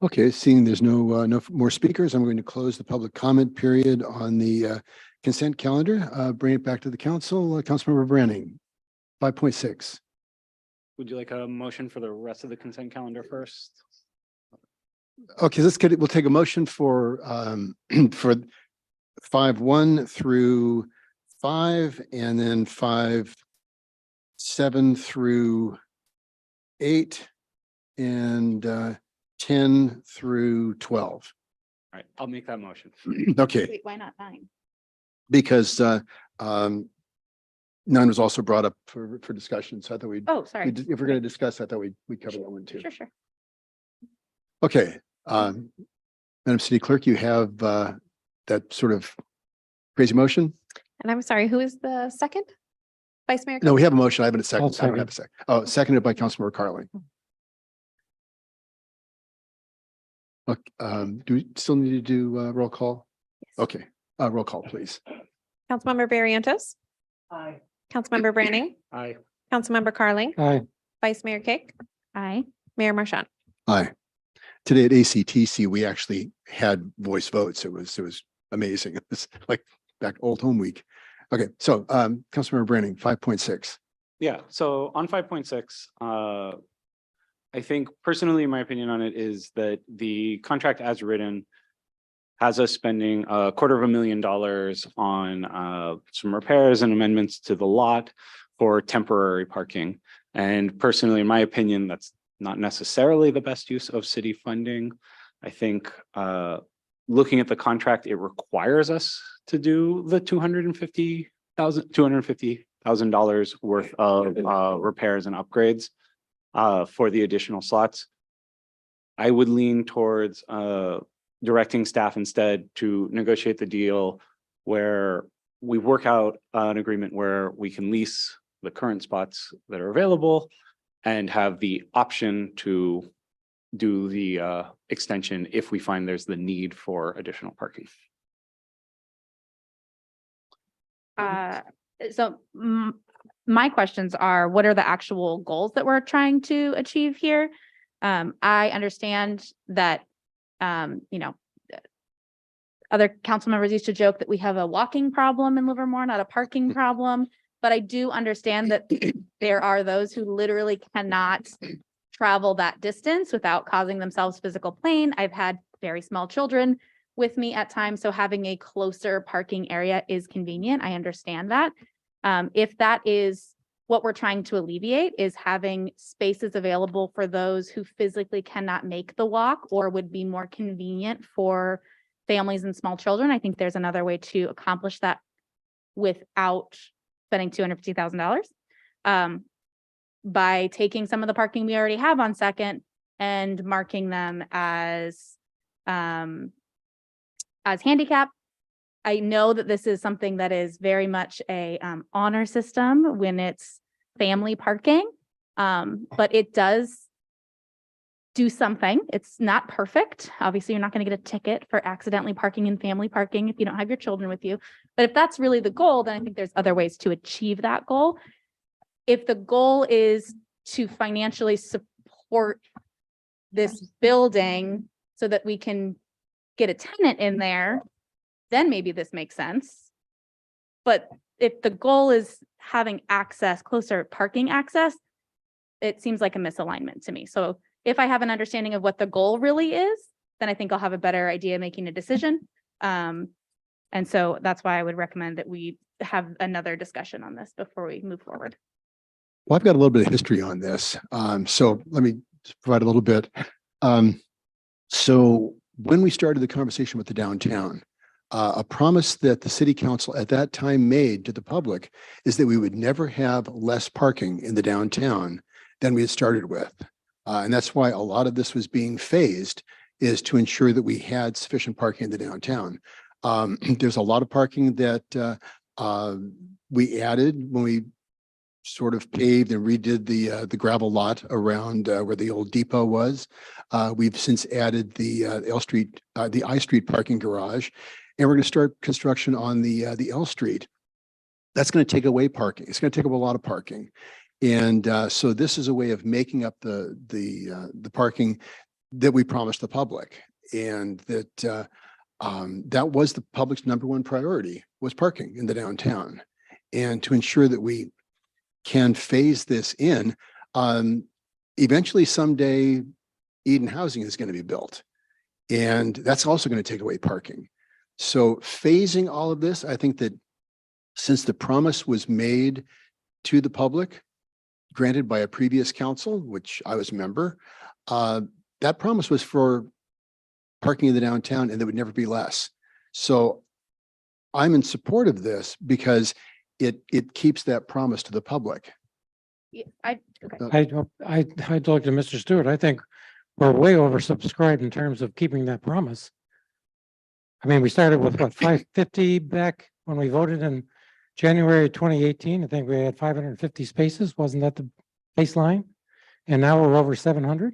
Okay, seeing there's no more speakers, I'm going to close the public comment period on the consent calendar. Bring it back to the council. Councilmember Branning, 5.6. Would you like a motion for the rest of the consent calendar first? Okay, we'll take a motion for for 5.1 through 5, and then 5.7 through 8, and 10 through 12. All right, I'll make that motion. Okay, Wait, why not 9? because 9 was also brought up for discussion. So I thought Oh, sorry. if we're going to discuss, I thought we'd cover that one too. Sure. Okay, Madam City Clerk, you have that sort of crazy motion? And I'm sorry, who is the second? Vice Mayor? No, we have a motion. I haven't a second. I'll I don't have a second. Oh, seconded by Councilmember Carling. Look, do we still need to do roll call? Yes. Okay, roll call, please. Councilmember Barrientos, Aye. Councilmember Branning, Aye. Councilmember Carling, Aye. Vice Mayor Kick, Aye. Mayor Marchand. Aye. Today at ACTC, we actually had voice votes. It was amazing. It was like back old home week. Okay, so Councilmember Branning, 5.6. Yeah, so on 5.6, I think personally, my opinion on it is that the contract as written has us spending $250,000 on some repairs and amendments to the lot for temporary parking. And personally, in my opinion, that's not necessarily the best use of city funding. I think looking at the contract, it requires us to do the $250,000 worth of repairs and upgrades for the additional slots. I would lean towards directing staff instead to negotiate the deal where we work out an agreement where we can lease the current spots that are available and have the option to do the extension if we find there's the need for additional parking. So my questions are, what are the actual goals that we're trying to achieve here? I understand that, other council members used to joke that we have a walking problem in Livermore, not a parking problem. But I do understand that there are those who literally cannot travel that distance without causing themselves physical pain. I've had very small children with me at times, so having a closer parking area is convenient. I understand that. If that is what we're trying to alleviate, is having spaces available for those who physically cannot make the walk or would be more convenient for families and small children, I think there's another way to accomplish that without spending $250,000. By taking some of the parking we already have on Second and marking them as handicap. I know that this is something that is very much a honor system when it's family parking, but it does do something. It's not perfect. Obviously, you're not going to get a ticket for accidentally parking in family parking if you don't have your children with you. But if that's really the goal, then I think there's other ways to achieve that goal. If the goal is to financially support this building so that we can get a tenant in there, then maybe this makes sense. But if the goal is having access, closer parking access, it seems like a misalignment to me. So if I have an understanding of what the goal really is, then I think I'll have a better idea of making a decision. And so that's why I would recommend that we have another discussion on this before we move forward. Well, I've got a little bit of history on this. So let me just provide a little bit. So when we started the conversation with the downtown, a promise that the city council at that time made to the public is that we would never have less parking in the downtown than we had started with. And that's why a lot of this was being phased, is to ensure that we had sufficient parking in the downtown. There's a lot of parking that we added when we sort of paved and redid the gravel lot around where the old depot was. We've since added the I Street parking garage, and we're going to start construction on the L Street. That's going to take away parking. It's going to take up a lot of parking. And so this is a way of making up the parking that we promised the public, and that that was the public's number one priority, was parking in the downtown. And to ensure that we can phase this in, eventually someday Eden Housing is going to be built, and that's also going to take away parking. So phasing all of this, I think that since the promise was made to the public, granted by a previous council, which I was a member, that promise was for parking in the downtown, and there would never be less. So I'm in support of this because it keeps that promise to the public. Yeah, okay. I'd look to Mr. Stewart. I think we're way oversubscribed in terms of keeping that promise. I mean, we started with what, 550 back when we voted in January 2018. I think we had 550 spaces. Wasn't that the baseline? And now we're over 700.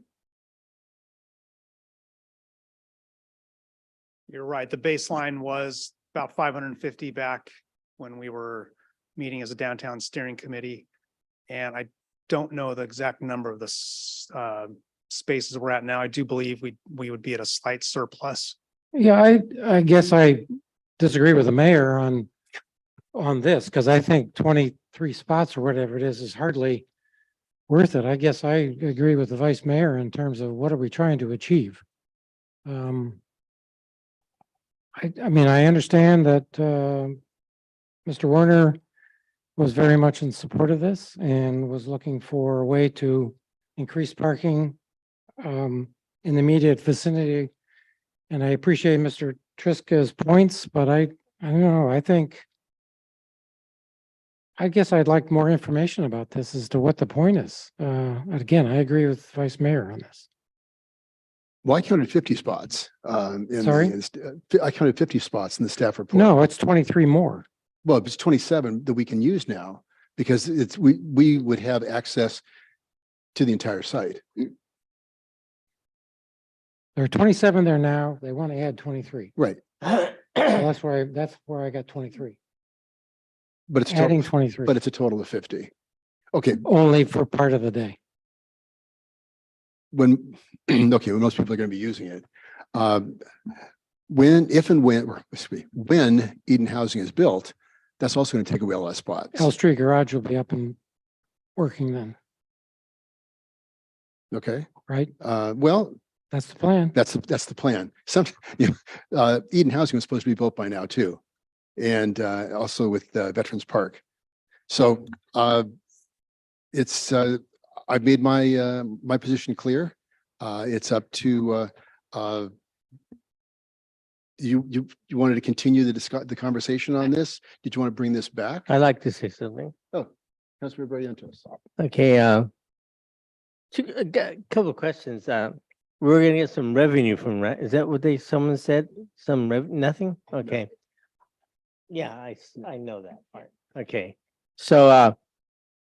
You're right. The baseline was about 550 back when we were meeting as a downtown steering committee. And I don't know the exact number of the spaces we're at now. I do believe we would be at a slight surplus. Yeah, I guess I disagree with the mayor on this, because I think 23 spots or whatever it is hardly worth it. I guess I agree with the vice mayor in terms of what are we trying to achieve. I mean, I understand that Mr. Werner was very much in support of this and was looking for a way to increase parking in the immediate vicinity. And I appreciate Mr. Triska's points, but I don't know, I guess I'd like more information about this as to what the point is. Again, I agree with Vice Mayor on this. Well, I counted 50 spots. Sorry? I counted 50 spots in the staff report. No, it's 23 more. Well, it's 27 that we can use now, because we would have access to the entire site. There are 27 there now. They want to add 23. Right. So that's where I got 23. But it's Adding total, 23. but it's a total of 50. Okay. Only for part of the day. When most people are going to be using it. When Eden Housing is built, that's also going to take away a lot of spots. L Street Garage will be up and working then, Okay. right? Well, That's the plan. That's the plan. Eden Housing was supposed to be built by now too. And also with Veterans Park. So I've made my position clear. It's up to you wanted to continue the conversation on this? Did you want to bring this back? I'd like to say something. Oh, Councilor Barrientos. Okay, a couple of questions. We're gonna get some revenue from, right? Is that what someone said? Nothing? Okay. Yeah, I know that part. Okay. So,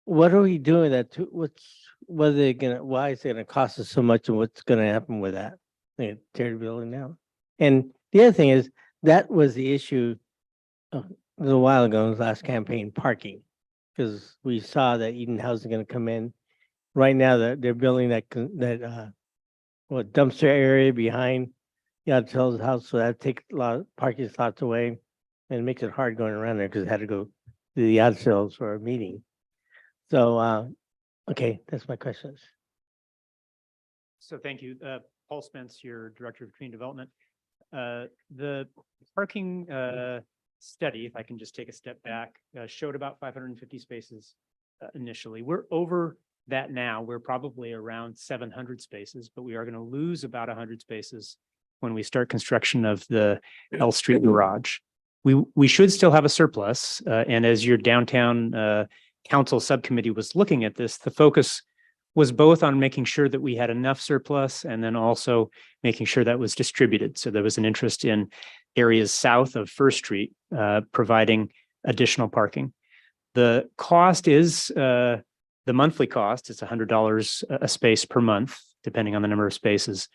what are we doing what are they gonna, why is it gonna cost us so much and what's gonna happen with that? They tear the building down. And the other thing is, that was the issue a little while ago in the last campaign, parking. Because we saw that Eden Housing gonna come in. Right now, they're building that dumpster area behind Yatel's house, so that takes a lot of parking slots away. And it makes it hard going around there because I had to go to the yard sales for a meeting. So, okay, that's my questions. So thank you. Paul Spence, your Director of Community Development. The parking study, if I can just take a step back, showed about 550 spaces initially. We're over that now. We're probably around 700 spaces, but we are going to lose about 100 spaces when we start construction of the L Street garage. We should still have a surplus, and as your downtown council subcommittee was looking at this, the focus was both on making sure that we had enough surplus and then also making sure that was distributed. So there was an interest in areas south of First Street providing additional parking. The cost is the monthly cost is $100 a space per month, depending on the number of spaces.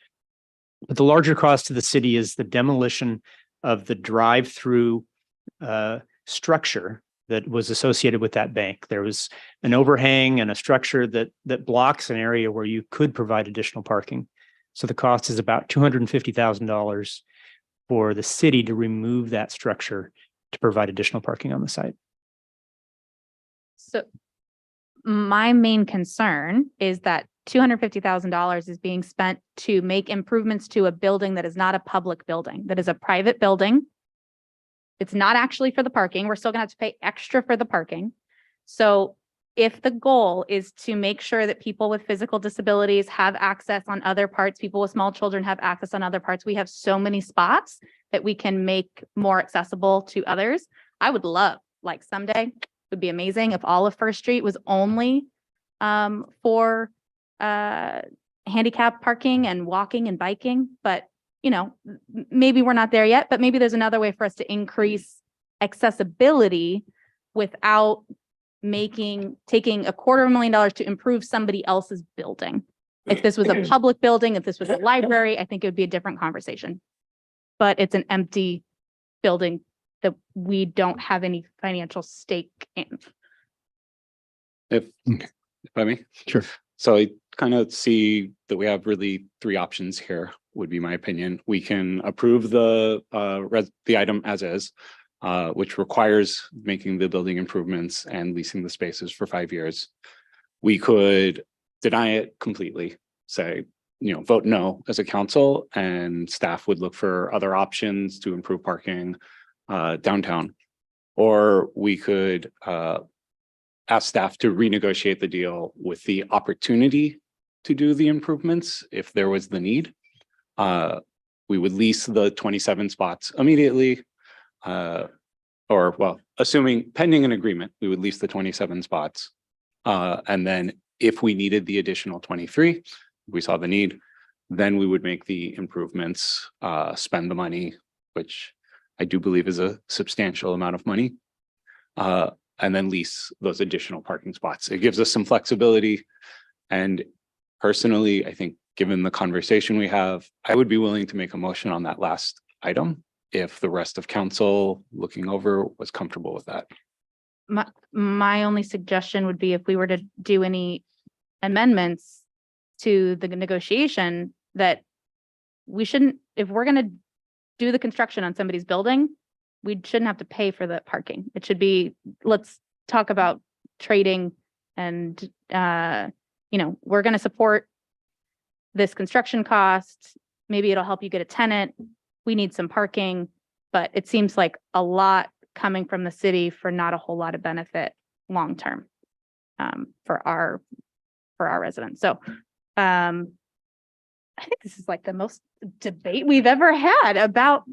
But the larger cost to the city is the demolition of the drive-through structure that was associated with that bank. There was an overhang and a structure that blocks an area where you could provide additional parking. So the cost is about $250,000 for the city to remove that structure to provide additional parking on the site. So my main concern is that $250,000 is being spent to make improvements to a building that is not a public building, that is a private building. It's not actually for the parking. We're still gonna have to pay extra for the parking. So if the goal is to make sure that people with physical disabilities have access on other parts, people with small children have access on other parts, we have so many spots that we can make more accessible to others. I would love, like someday, it would be amazing if all of First Street was only for handicap parking and walking and biking, but you know, maybe we're not there yet, but maybe there's another way for us to increase accessibility without taking $250,000 to improve somebody else's building. If this was a public building, if this was a library, I think it would be a different conversation. But it's an empty building that we don't have any financial stake in. If I may. Sure. So I kind of see that we have really three options here, would be my opinion. We can approve the item as is, which requires making the building improvements and leasing the spaces for 5 years. We could deny it completely, say, vote no as a council, and staff would look for other options to improve parking downtown. Or we could ask staff to renegotiate the deal with the opportunity to do the improvements if there was the need. We would lease the 27 spots immediately, or well, assuming pending an agreement, we would lease the 27 spots. And then if we needed the additional 23, we saw the need, then we would make the improvements, spend the money, which I do believe is a substantial amount of money, and then lease those additional parking spots. It gives us some flexibility. And personally, I think given the conversation we have, I would be willing to make a motion on that last item if the rest of council looking over was comfortable with that. My only suggestion would be if we were to do any amendments to the negotiation, that we shouldn't, if we're going to do the construction on somebody's building, we shouldn't have to pay for the parking. It should be, let's talk about trading and, we're going to support this construction cost maybe it'll help you get a tenant. We need some parking, but it seems like a lot coming from the city for not a whole lot of benefit long-term for our residents. So I think this is like the most debate we've ever had about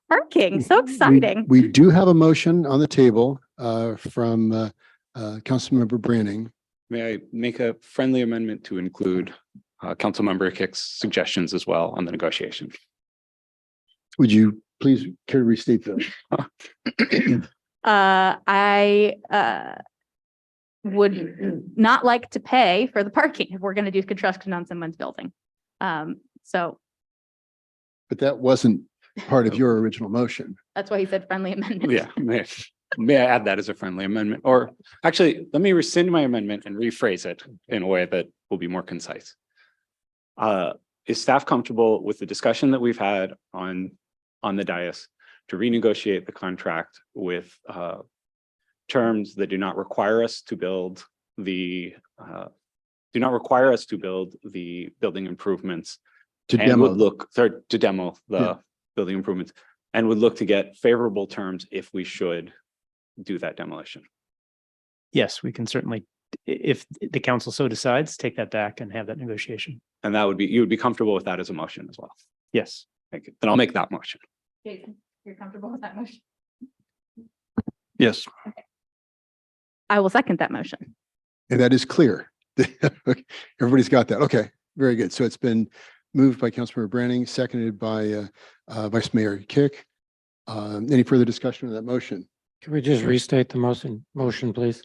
parking. So exciting. We do have a motion on the table from Councilmember Branning. May I make a friendly amendment to include Councilmember Kick's suggestions as well on the negotiation? Would you please care to restate those? I would not like to pay for the parking if we're going to do construction on someone's building. So But that wasn't part of your original motion. that's why he said friendly amendment. Yeah, may I add that as a friendly amendment? Or actually, let me rescind my amendment and rephrase it in a way that will be more concise. Is staff comfortable with the discussion that we've had on the dais to renegotiate the contract with terms that do not require us to build the building improvements To and demo. would look to demo the Yeah. building improvements and would look to get favorable terms if we should do that demolition? Yes, we can certainly, if the council so decides, take that back and have that negotiation. And that would be, you would be comfortable with that as a motion as well? Yes. Thank you. Then I'll make that motion. Jason, you're comfortable with that motion? Yes. I will second that motion. And that is clear. Everybody's got that. Okay, very good. So it's been moved by Councilmember Branning, seconded by Vice Mayor Kick. Any further discussion on that motion? Can we just restate the motion, please?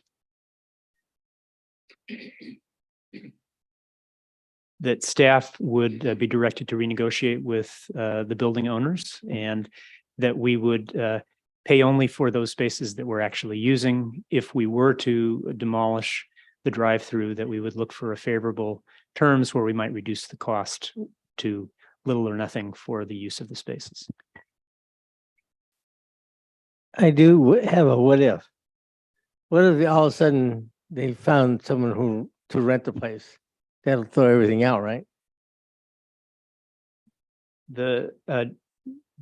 That staff would be directed to renegotiate with the building owners, and that we would pay only for those spaces that we're actually using. If we were to demolish the drive-through, that we would look for a favorable terms where we might reduce the cost to little or nothing for the use of the spaces. I do have a what if. What if all of a sudden they found someone who to rent the place? That'll throw everything out, right? The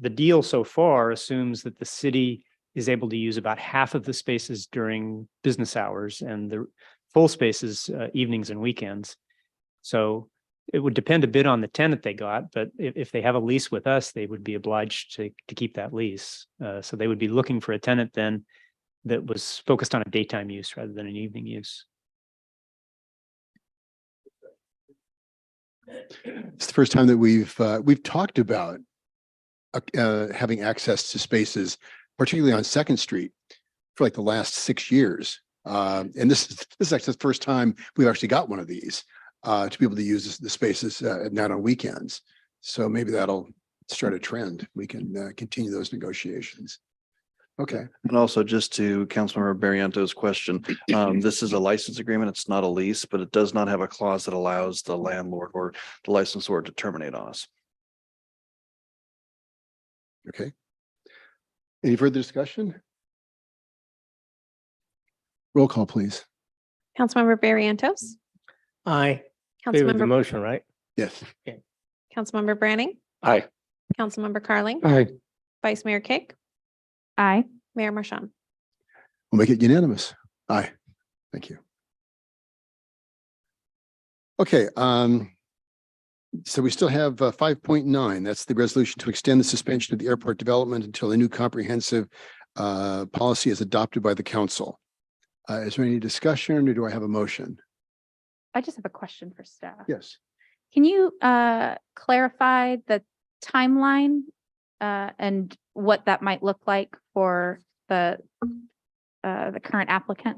deal so far assumes that the city is able to use about half of the spaces during business hours and the full spaces evenings and weekends. So it would depend a bit on the tenant they got, but if they have a lease with us, they would be obliged to keep that lease. So they would be looking for a tenant then that was focused on a daytime use rather than an evening use. It's the first time that we've talked about having access to spaces, particularly on Second Street, for like the last 6 years. And this is actually the first time we've actually got one of these to be able to use the spaces not on weekends. So maybe that'll start a trend. We can continue those negotiations. Okay. And also just to Councilmember Barriento's question, this is a license agreement. It's not a lease, but it does not have a clause that allows the landlord or the licensor to terminate on us. Okay. Any further discussion? Roll call, please. Councilmember Barrientos, I favor the Councilmember, motion, right? Yes. Councilmember Branning, Aye. Councilmember Carling, Aye. Vice Mayor Kick, Aye. Mayor Marchand. We'll make it unanimous. Aye. Thank you. Okay. So we still have 5.9. That's the resolution to extend the suspension of the airport development until a new comprehensive policy is adopted by the council. Is there any discussion or do I have a motion? I just have a question for staff. Yes. Can you clarify the timeline and what that might look like for the current applicant?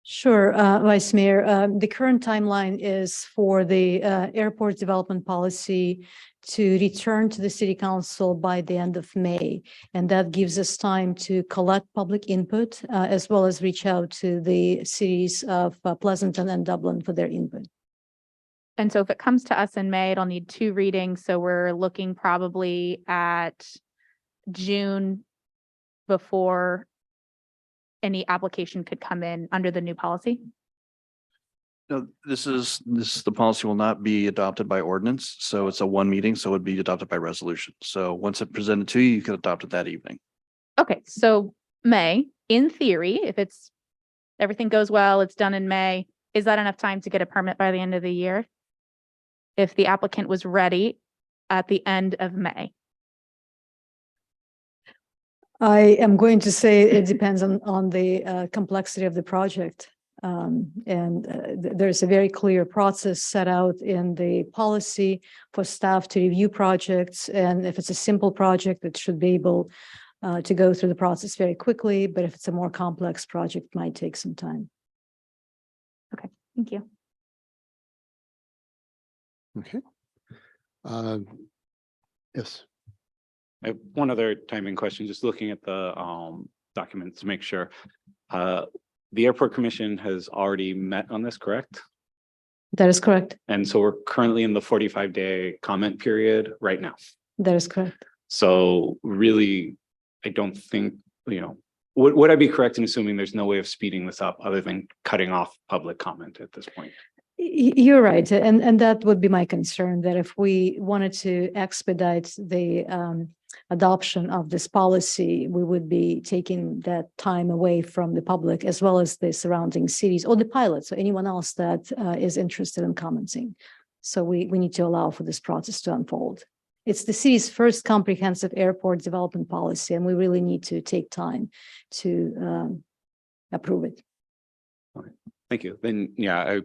Sure, Vice Mayor. The current timeline is for the airport development policy to return to the city council by the end of May. And that gives us time to collect public input as well as reach out to the cities of Pleasanton and Dublin for their input. And so if it comes to us in May, it'll need 2 readings. So we're looking probably at June before any application could come in under the new policy. No, the policy will not be adopted by ordinance. So it's a one meeting, so it would be adopted by resolution. So once it presented to you, you could adopt it that evening. Okay, so May, in theory, if everything goes well, it's done in May, is that enough time to get a permit by the end of the year? If the applicant was ready at the end of May? I am going to say it depends on the complexity of the project. There's a very clear process set out in the policy for staff to review projects. And if it's a simple project, it should be able to go through the process very quickly. But if it's a more complex project, it might take some time. Okay, thank you. Okay. Yes. I have one other timing question, just looking at the documents to make sure. The Airport Commission has already met on this, correct? That is correct. And so we're currently in the 45-day comment period right now. That is correct. So really, I don't think, would I be correct in assuming there's no way of speeding this up other than cutting off public comment at this point? You're right. And that would be my concern, that if we wanted to expedite the adoption of this policy, we would be taking that time away from the public as well as the surrounding cities or the pilots or anyone else that is interested in commenting. So we need to allow for this process to unfold. It's the city's first comprehensive airport development policy, and we really need to take time to approve it. All right. Thank you. Then, yeah, I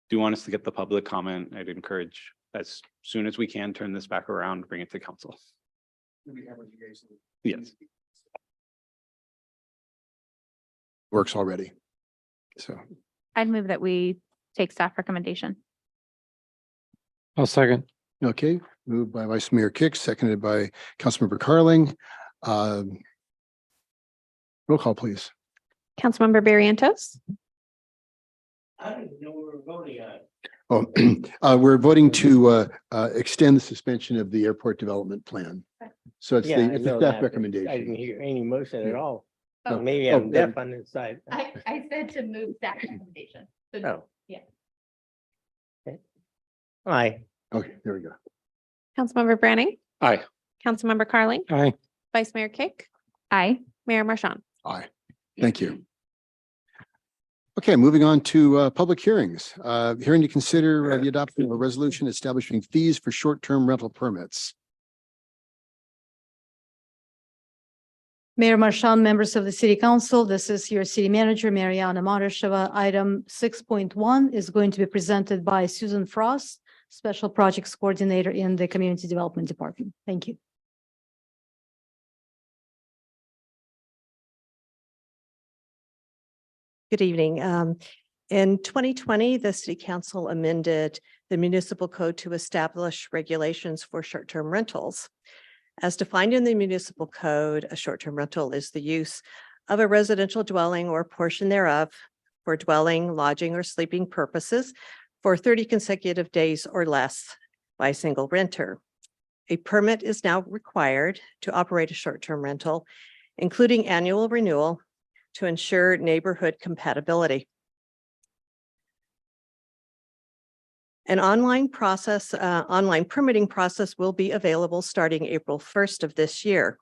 do want us to get the public comment. I'd encourage as soon as we can, turn this back around, bring it to council. Yes. Works already. So. I'd move that we take staff recommendation. I'll second. Okay, moved by Vice Mayor Kix, seconded by Councilmember Carling. Roll call, please. Councilmember Barrientos, I don't even know what we're voting on. Oh, we're voting to extend the suspension of the airport development plan. So it's Yeah, I the know staff that, but I didn't recommendation. hear any motion at all. Oh. Maybe Oh, I'm deaf on this side. I said to move staff recommendation. Oh. Yeah. Okay. Aye. Okay, there we go. Councilmember Branning, Aye. Councilmember Carling, Aye. Vice Mayor Kick, Aye. Mayor Marchand. Aye. Thank you. Okay, moving on to public hearings. Hearing to consider the adoption of a resolution establishing fees for short-term rental permits. Mayor Marchand, members of the city council, this is your city manager, Mariana Marasheva. Item 6.1 is going to be presented by Susan Frost, Special Projects Coordinator in the Community Development Department. Thank you. Good evening. In 2020, the City Council amended the municipal code to establish regulations for short-term rentals. As defined in the municipal code, a short-term rental is the use of a residential dwelling or portion thereof for dwelling, lodging, or sleeping purposes for 30 consecutive days or less by a single renter. A permit is now required to operate a short-term rental, including annual renewal, to ensure neighborhood compatibility. An online permitting process will be available starting April 1st of this year.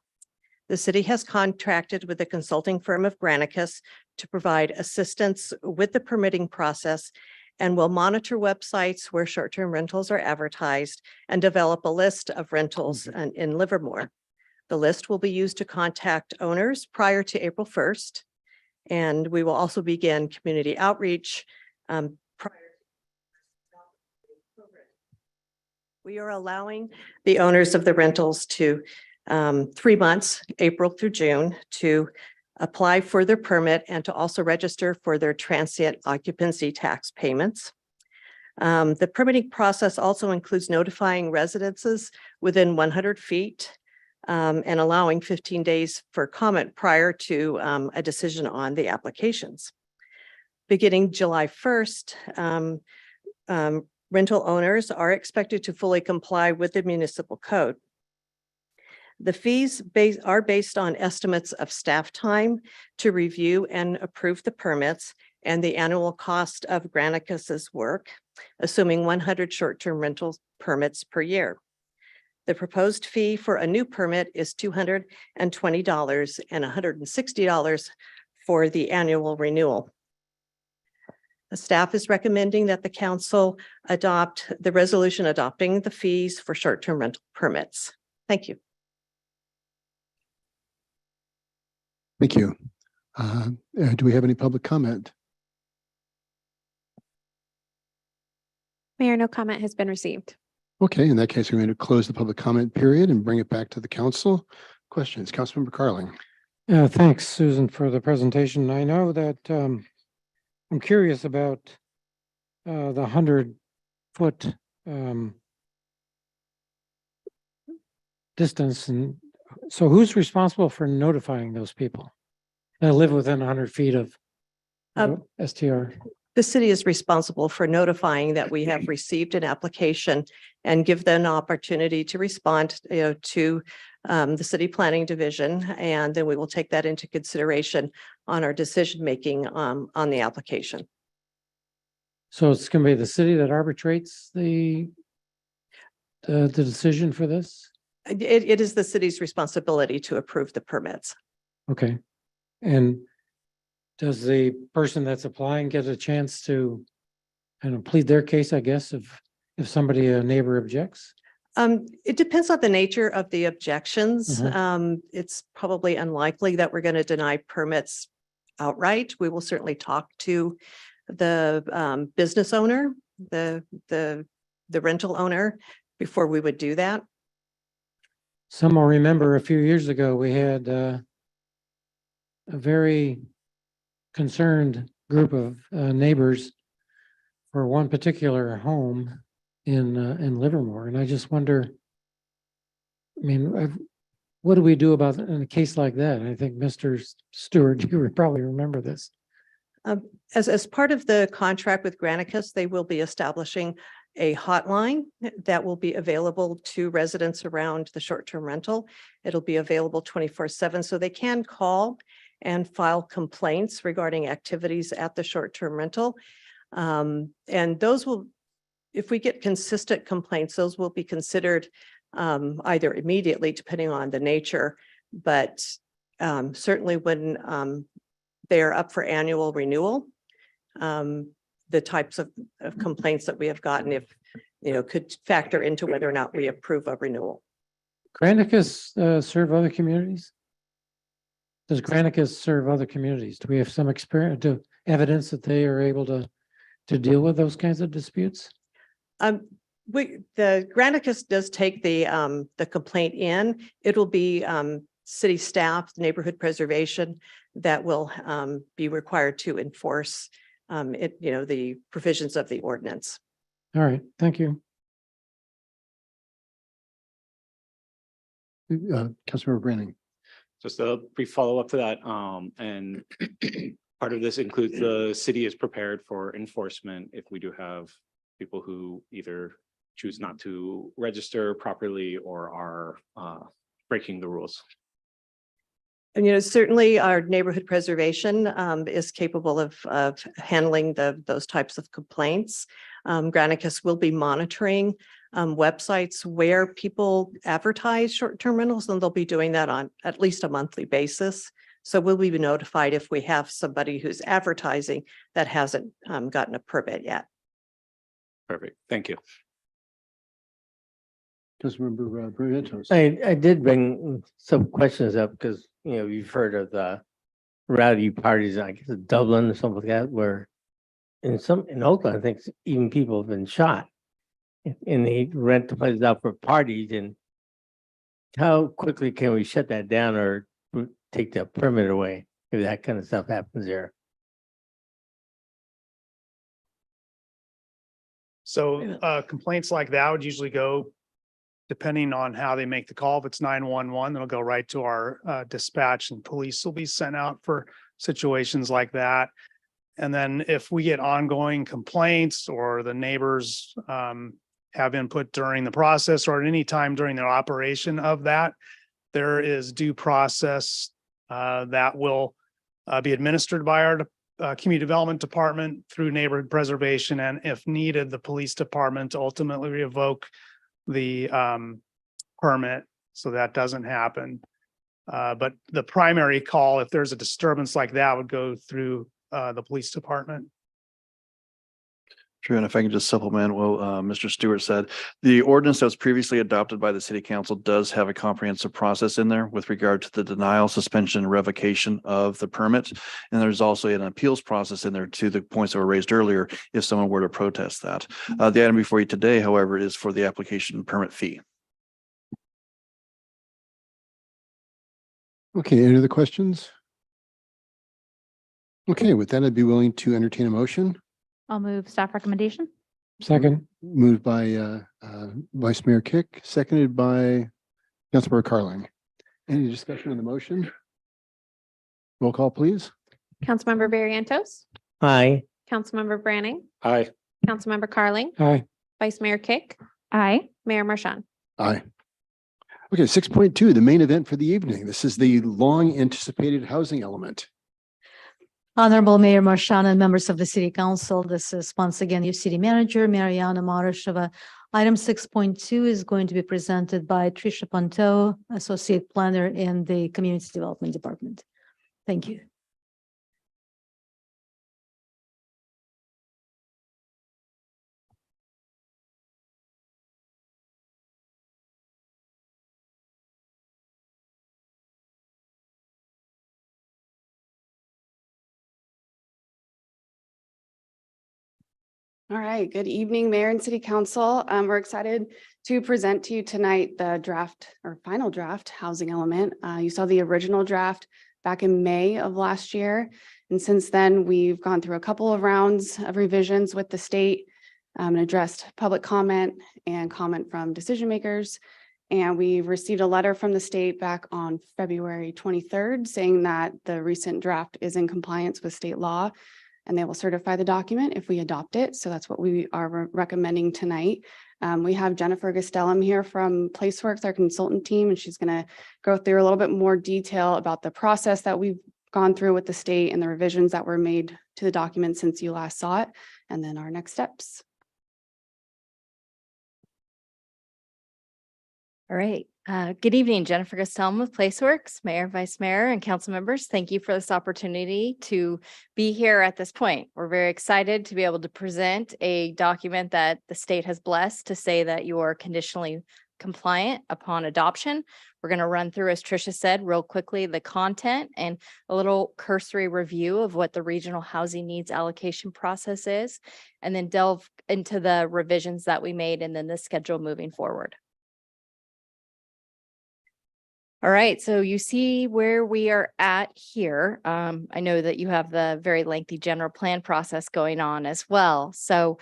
The city has contracted with the consulting firm of Granicus to provide assistance with the permitting process and will monitor websites where short-term rentals are advertised and develop a list of rentals in Livermore. The list will be used to contact owners prior to April 1st. And we will also begin community outreach prior. We are allowing the owners of the rentals to 3 months, April through June, to apply for their permit and to also register for their transient occupancy tax payments. The permitting process also includes notifying residences within 100 feet and allowing 15 days for comment prior to a decision on the applications. Beginning July 1st, rental owners are expected to fully comply with the municipal code. The fees are based on estimates of staff time to review and approve the permits and the annual cost of Granicus's work, assuming 100 short-term rental permits per year. The proposed fee for a new permit is $220 and $160 for the annual renewal. The staff is recommending that the council adopt the resolution adopting the fees for short-term rental permits. Thank you. Thank you. Do we have any public comment? Mayor, no comment has been received. Okay, in that case, we're going to close the public comment period and bring it back to the council. Questions, Councilmember Carling. Thanks, Susan, for the presentation. I know that I'm curious about the 100-foot distance. And so who's responsible for notifying those people that live within 100 feet of STR? The city is responsible for notifying that we have received an application and give them an opportunity to respond, to the city planning division, and then we will take that into consideration on our decision-making on the application. So it's going to be the city that arbitrates the decision for this? It is the city's responsibility to approve the permits. Okay. And does the person that's applying get a chance to kind of plead their case, I guess, if a neighbor objects? It depends on the nature of the objections. It's probably unlikely that we're going to deny permits outright. We will certainly talk to the business owner, the rental owner, before we would do that. Some will remember a few years ago, we had a very concerned group of neighbors for one particular home in Livermore. And I just wonder, I mean, what do we do about in a case like that? I think Mr. Stewart, you would probably remember this. As part of the contract with Granicus, they will be establishing a hotline that will be available to residents around the short-term rental. It'll be available 24/7, so they can call and file complaints regarding activities at the short-term rental. And those will, if we get consistent complaints, those will be considered either immediately, depending on the nature, but certainly when they are up for annual renewal, the types of complaints that we have gotten, if could factor into whether or not we approve a renewal. Granicus serve other communities? Does Granicus serve other communities? Do we have some experience, evidence that they are able to deal with those kinds of disputes? The Granicus does take the complaint in. It will be city staff, neighborhood preservation that will be required to enforce the provisions of the ordinance. All right, thank you. Councilmember Branning. Just a brief follow-up to that. And part of this includes the city is prepared for enforcement if we do have people who either choose not to register properly or are breaking the rules. And certainly our neighborhood preservation is capable of handling those types of complaints. Granicus will be monitoring websites where people advertise short-term rentals, and they'll be doing that on at least a monthly basis. So we'll be notified if we have somebody who's advertising that hasn't gotten a permit yet. Perfect. Thank you. Councilmember Barrientos. I did bring some questions up because, you've heard of the rowdy parties, I guess in Dublin or something like that, where in Oakland, I think even people have been shot and they rent the places out for parties. And how quickly can we shut that down or take the permit away if that kind of stuff happens there? So complaints like that would usually go, depending on how they make the call. If it's 911, it'll go right to our dispatch, and police will be sent out for situations like that. And then if we get ongoing complaints or the neighbors have input during the process or at any time during their operation of that, there is due process that will be administered by our community development department through neighborhood preservation, and if needed, the police department to ultimately revoke the permit. So that doesn't happen. But the primary call, if there's a disturbance like that, would go through the police department. True, and if I can just supplement what Mr. Stewart said, the ordinance that was previously adopted by the city council does have a comprehensive process in there with regard to the denial, suspension, revocation of the permit. And there's also an appeals process in there to the points that were raised earlier if someone were to protest that. The item before you today, however, is for the application permit fee. Okay, any other questions? Okay, with that, I'd be willing to entertain a motion. I'll move staff recommendation. Second, Moved by Vice Mayor Kick, seconded by Councilmember Carling. Any discussion on the motion? Roll call, please. Councilmember Barrientos, Aye. Councilmember Branning, Aye. Councilmember Carling, aye. Vice Mayor Kick, Aye. Mayor Marchand. Aye. Okay, 6.2, the main event for the evening. This is the long anticipated housing element. Honorable Mayor Marchand and members of the City Council, this is once again your City Manager, Mariana Marasheva. Item 6.2 is going to be presented by Tricia Ponto, Associate Planner in the Community Development Department. Thank you. All right, good evening, Mayor and City Council. We're excited to present to you tonight the draft or final draft housing element. You saw the original draft back in May of last year. And since then, we've gone through a couple of rounds of revisions with the state and addressed public comment and comment from decision makers. And we received a letter from the state back on February 23rd saying that the recent draft is in compliance with state law, and they will certify the document if we adopt it. So that's what we are recommending tonight. We have Jennifer Gastelum here from PlaceWorks, our consultant team, and she's going to go through a little bit more detail about the process that we've gone through with the state and the revisions that were made to the document since you last saw it, and then our next steps. All right. Good evening, Jennifer Gastelum with PlaceWorks, Mayor, Vice Mayor, and council members. Thank you for this opportunity to be here at this point. We're very excited to be able to present a document that the state has blessed to say that you are conditionally compliant upon adoption. We're going to run through, as Tricia said, real quickly, the content and a little cursory review of what the regional housing needs allocation process is, and then delve into the revisions that we made and then the schedule moving forward. All right, so you see where we are at here. I know that you have the very lengthy general plan process going on as well. So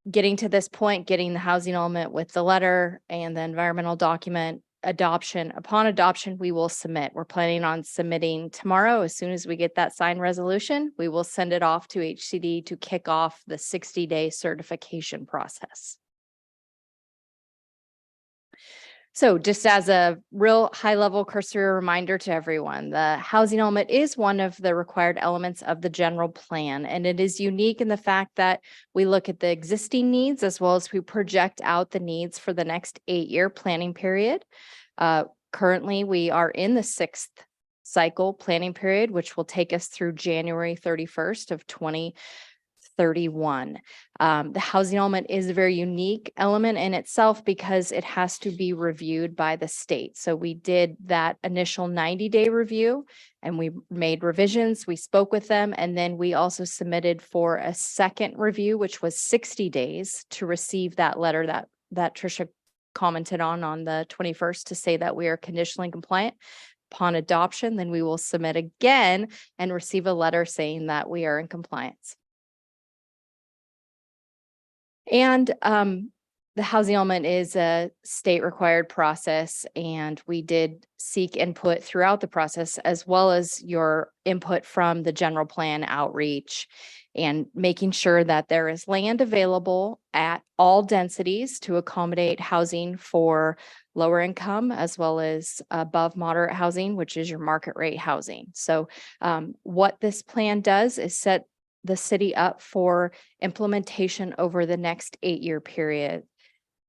getting to this point, getting the housing element with the letter and the environmental document adoption. Upon adoption, we will submit. We're planning on submitting tomorrow. As soon as we get that signed resolution, we will send it off to HCD to kick off the 60-day certification process. So just as a real high-level cursory reminder to everyone, the housing element is one of the required elements of the general plan, and it is unique in the fact that we look at the existing needs as well as we project out the needs for the next 8-year planning period. Currently, we are in the 6th cycle planning period, which will take us through January 31st of 2031. The housing element is a very unique element in itself because it has to be reviewed by the state. So we did that initial 90-day review and we made revisions, we spoke with them, and then we also submitted for a second review, which was 60 days to receive that letter that Tricia commented on the 21st to say that we are conditionally compliant. Upon adoption, then we will submit again and receive a letter saying that we are in compliance. And the housing element is a state required process, and we did seek input throughout the process, as well as your input from the general plan outreach, and making sure that there is land available at all densities to accommodate housing for lower income as well as above moderate housing, which is your market rate housing. So what this plan does is set the city up for implementation over the next 8-year period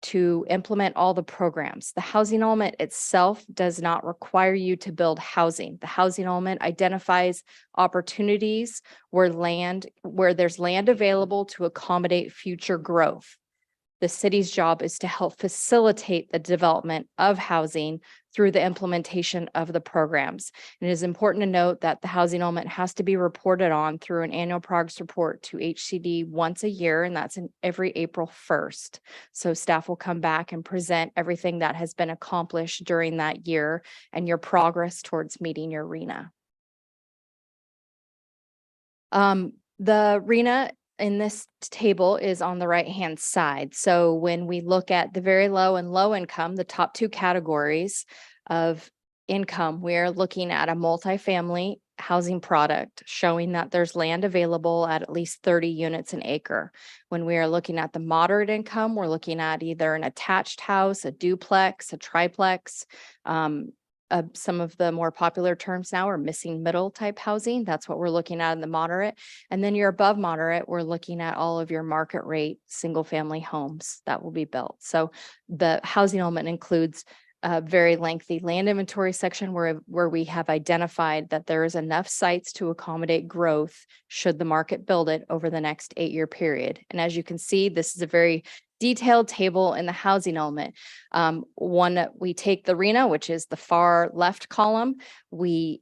to implement all the programs. The housing element itself does not require you to build housing. The housing element identifies opportunities where there's land available to accommodate future growth. The city's job is to help facilitate the development of housing through the implementation of the programs. And it is important to note that the housing element has to be reported on through an annual progress report to HCD once a year, and that's in every April 1st. So staff will come back and present everything that has been accomplished during that year and your progress towards meeting your RHNA. The RHNA in this table is on the right-hand side. So when we look at the very low and low income, the top two categories of income, we're looking at a multifamily housing product showing that there's land available at least 30 units an acre. When we are looking at the moderate income, we're looking at either an attached house, a duplex, a triplex. Some of the more popular terms now are missing middle type housing. That's what we're looking at in the moderate. And then you're above moderate, we're looking at all of your market rate single family homes that will be built. So the housing element includes a very lengthy land inventory section where we have identified that there is enough sites to accommodate growth should the market build it over the next 8-year period. And as you can see, this is a very detailed table in the housing element. We take the RHNA, which is the far left column. We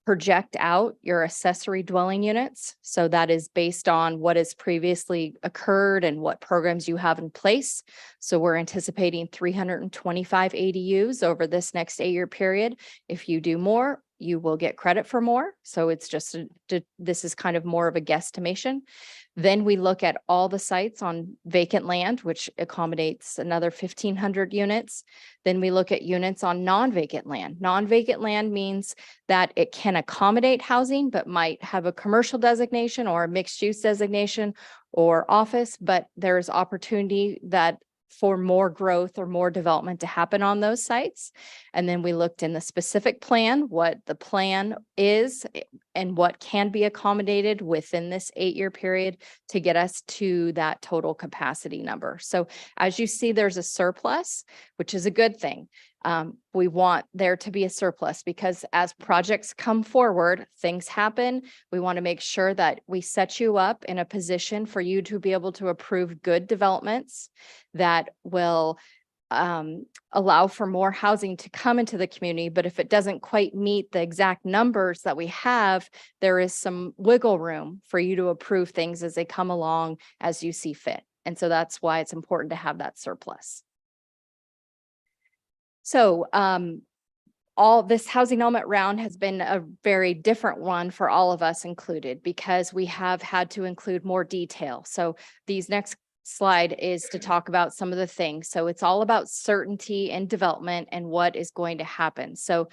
project out your accessory dwelling units. So that is based on what has previously occurred and what programs you have in place. So we're anticipating 325 ADUs over this next 8-year period. If you do more, you will get credit for more. So it's just, this is kind of more of a guesstimation. Then we look at all the sites on vacant land, which accommodates another 1,500 units. Then we look at units on non-vacant land. Non-vacant land means that it can accommodate housing, but might have a commercial designation or a mixed use designation or office, but there's opportunity that for more growth or more development to happen on those sites. And then we looked in the specific plan, what the plan is and what can be accommodated within this 8-year period to get us to that total capacity number. So as you see, there's a surplus, which is a good thing. We want there to be a surplus because as projects come forward, things happen. We want to make sure that we set you up in a position for you to be able to approve good developments that will allow for more housing to come into the community. But if it doesn't quite meet the exact numbers that we have, there is some wiggle room for you to approve things as they come along as you see fit. And so that's why it's important to have that surplus. So all this housing element round has been a very different one for all of us included because we have had to include more detail. So these next slide is to talk about some of the things. So it's all about certainty and development and what is going to happen. So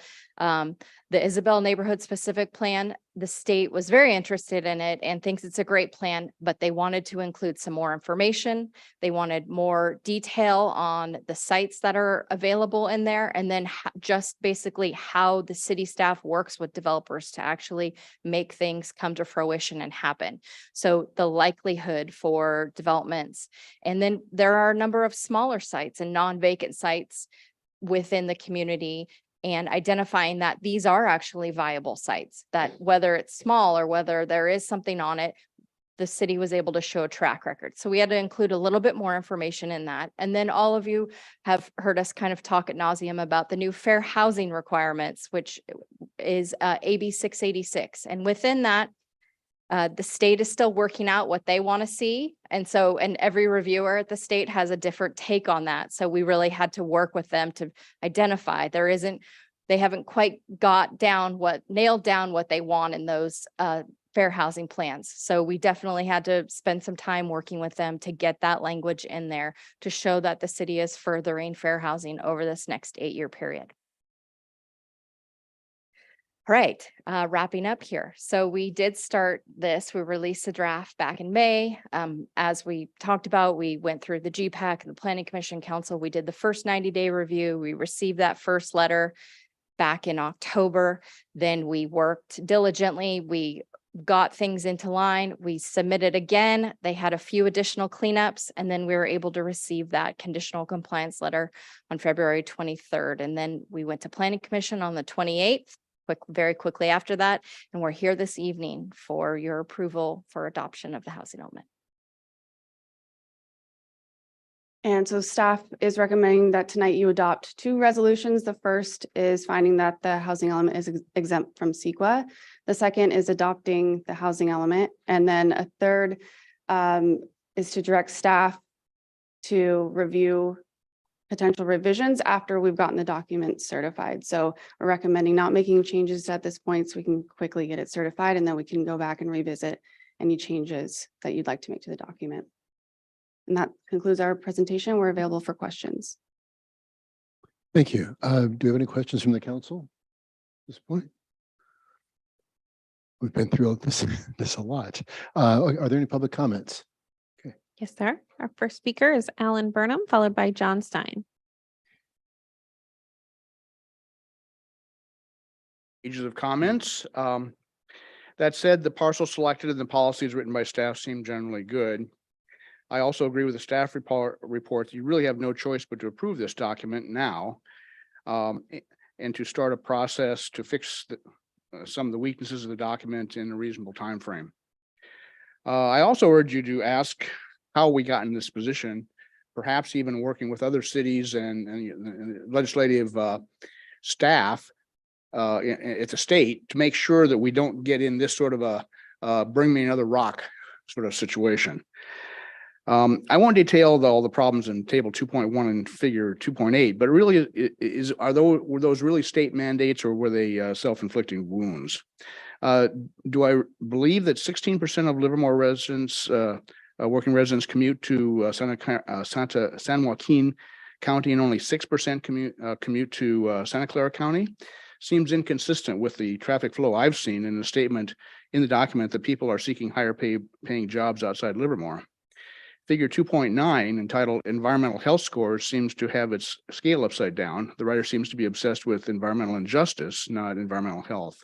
the Isabel Neighborhood Specific Plan, the state was very interested in it and thinks it's a great plan, but they wanted to include some more information. They wanted more detail on the sites that are available in there, and then just basically how the city staff works with developers to actually make things come to fruition and happen. So the likelihood for developments. And then there are a number of smaller sites and non-vacant sites within the community, and identifying that these are actually viable sites, that whether it's small or whether there is something on it, the city was able to show a track record. So we had to include a little bit more information in that. And then all of you have heard us kind of talk ad nauseum about the new fair housing requirements, which is AB 686. And within that, the state is still working out what they want to see. And every reviewer at the state has a different take on that. So we really had to work with them to identify. They haven't quite nailed down what they want in those fair housing plans. So we definitely had to spend some time working with them to get that language in there to show that the city is furthering fair housing over this next 8-year period. All right, wrapping up here. So we did start this. We released the draft back in May. As we talked about, we went through the GPAC and the Planning Commission Council. We did the first 90-day review. We received that first letter back in October. Then we worked diligently. We got things into line. We submitted again. They had a few additional cleanups, and then we were able to receive that conditional compliance letter on February 23rd. And then we went to Planning Commission on the 28th. Very quickly after that, and we're here this evening for your approval for adoption of the housing element. And so staff is recommending that tonight you adopt 2 resolutions. The first is finding that the housing element is exempt from CEQA. The second is adopting the housing element. And then a third is to direct staff to review potential revisions after we've gotten the document certified. So we're recommending not making changes at this point so we can quickly get it certified, and then we can go back and revisit any changes that you'd like to make to the document. And that concludes our presentation. We're available for questions. Thank you. Do we have any questions from the council at this point? We've been through all this a lot. Are there any public comments? Yes, sir. Our first speaker is Alan Burnham, followed by John Stein. Pages of comments. That said, the parcel selected and the policies written by staff seem generally good. I also agree with the staff report. You really have no choice but to approve this document now, and to start a process to fix some of the weaknesses of the document in a reasonable time frame. I also urge you to ask how we got in this position, perhaps even working with other cities and legislative staff at the state to make sure that we don't get in this sort of a bring me another rock sort of situation. I won't detail all the problems in table 2.1 and figure 2.8, but really were those really state mandates, or were they self-inflicting wounds? Do I believe that 16% of Livermore residents, working residents, commute to San Joaquin County, and only 6% commute to Santa Clara County? Seems inconsistent with the traffic flow I've seen in the statement in the document that people are seeking higher paying jobs outside Livermore. Figure 2.9, entitled Environmental Health Scores, seems to have its scale upside down. The writer seems to be obsessed with environmental injustice, not environmental health.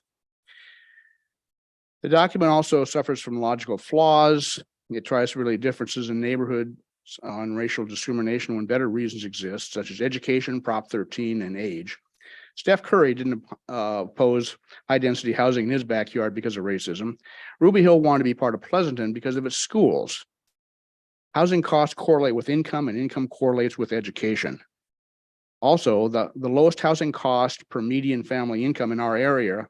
The document also suffers from logical flaws. It tries to relate differences in neighborhoods on racial discrimination when better reasons exist, such as education, Prop 13, and age. Steph Curry didn't oppose high-density housing in his backyard because of racism. Ruby Hill wanted to be part of Pleasanton because of its schools. Housing costs correlate with income, and income correlates with education. Also, the lowest housing cost per median family income in our area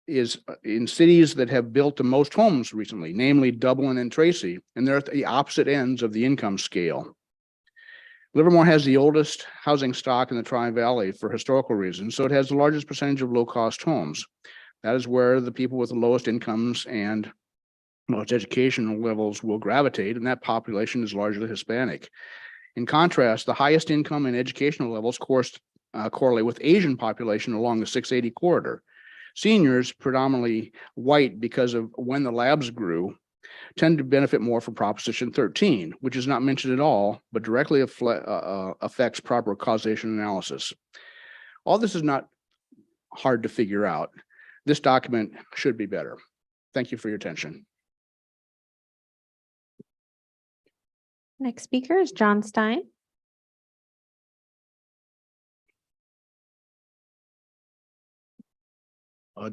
is in cities that have built the most homes recently, namely Dublin and Tracy, and they're at the opposite ends of the income scale. Livermore has the oldest housing stock in the Tri-Valley for historical reasons, so it has the largest percentage of low-cost homes. That is where the people with the lowest incomes and most educational levels will gravitate, and that population is largely Hispanic. In contrast, the highest income and educational levels correlate with Asian population along the 680 corridor. Seniors, predominantly white because of when the labs grew, tend to benefit more from Proposition 13, which is not mentioned at all, but directly affects proper causation analysis. All this is not hard to figure out. This document should be better. Thank you for your attention. Next speaker is John Stein.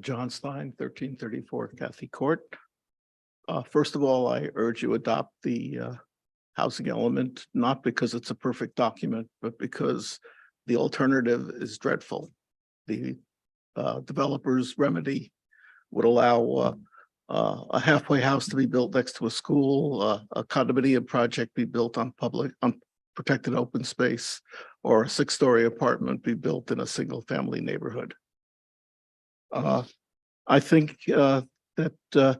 John Stein, 1334 Cathy Court. First of all, I urge you adopt the housing element, not because it's a perfect document, but because the alternative is dreadful. The developer's remedy would allow a halfway house to be built next to a school, a condominium project be built on protected open space, or a 6-story apartment be built in a single family neighborhood. I think that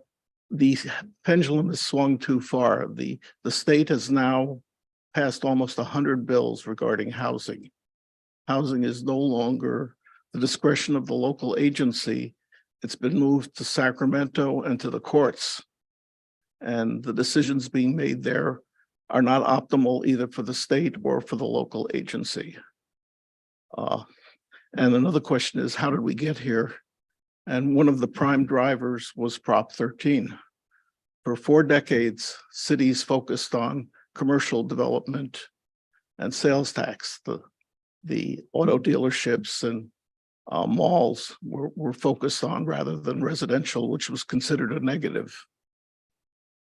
the pendulum has swung too far. The state has now passed almost 100 bills regarding housing. Housing is no longer the discretion of the local agency. It's been moved to Sacramento and to the courts. And the decisions being made there are not optimal either for the state or for the local agency. And another question is, how did we get here? And one of the prime drivers was Prop 13. For 4 decades, cities focused on commercial development and sales tax. The auto dealerships and malls were focused on rather than residential, which was considered a negative.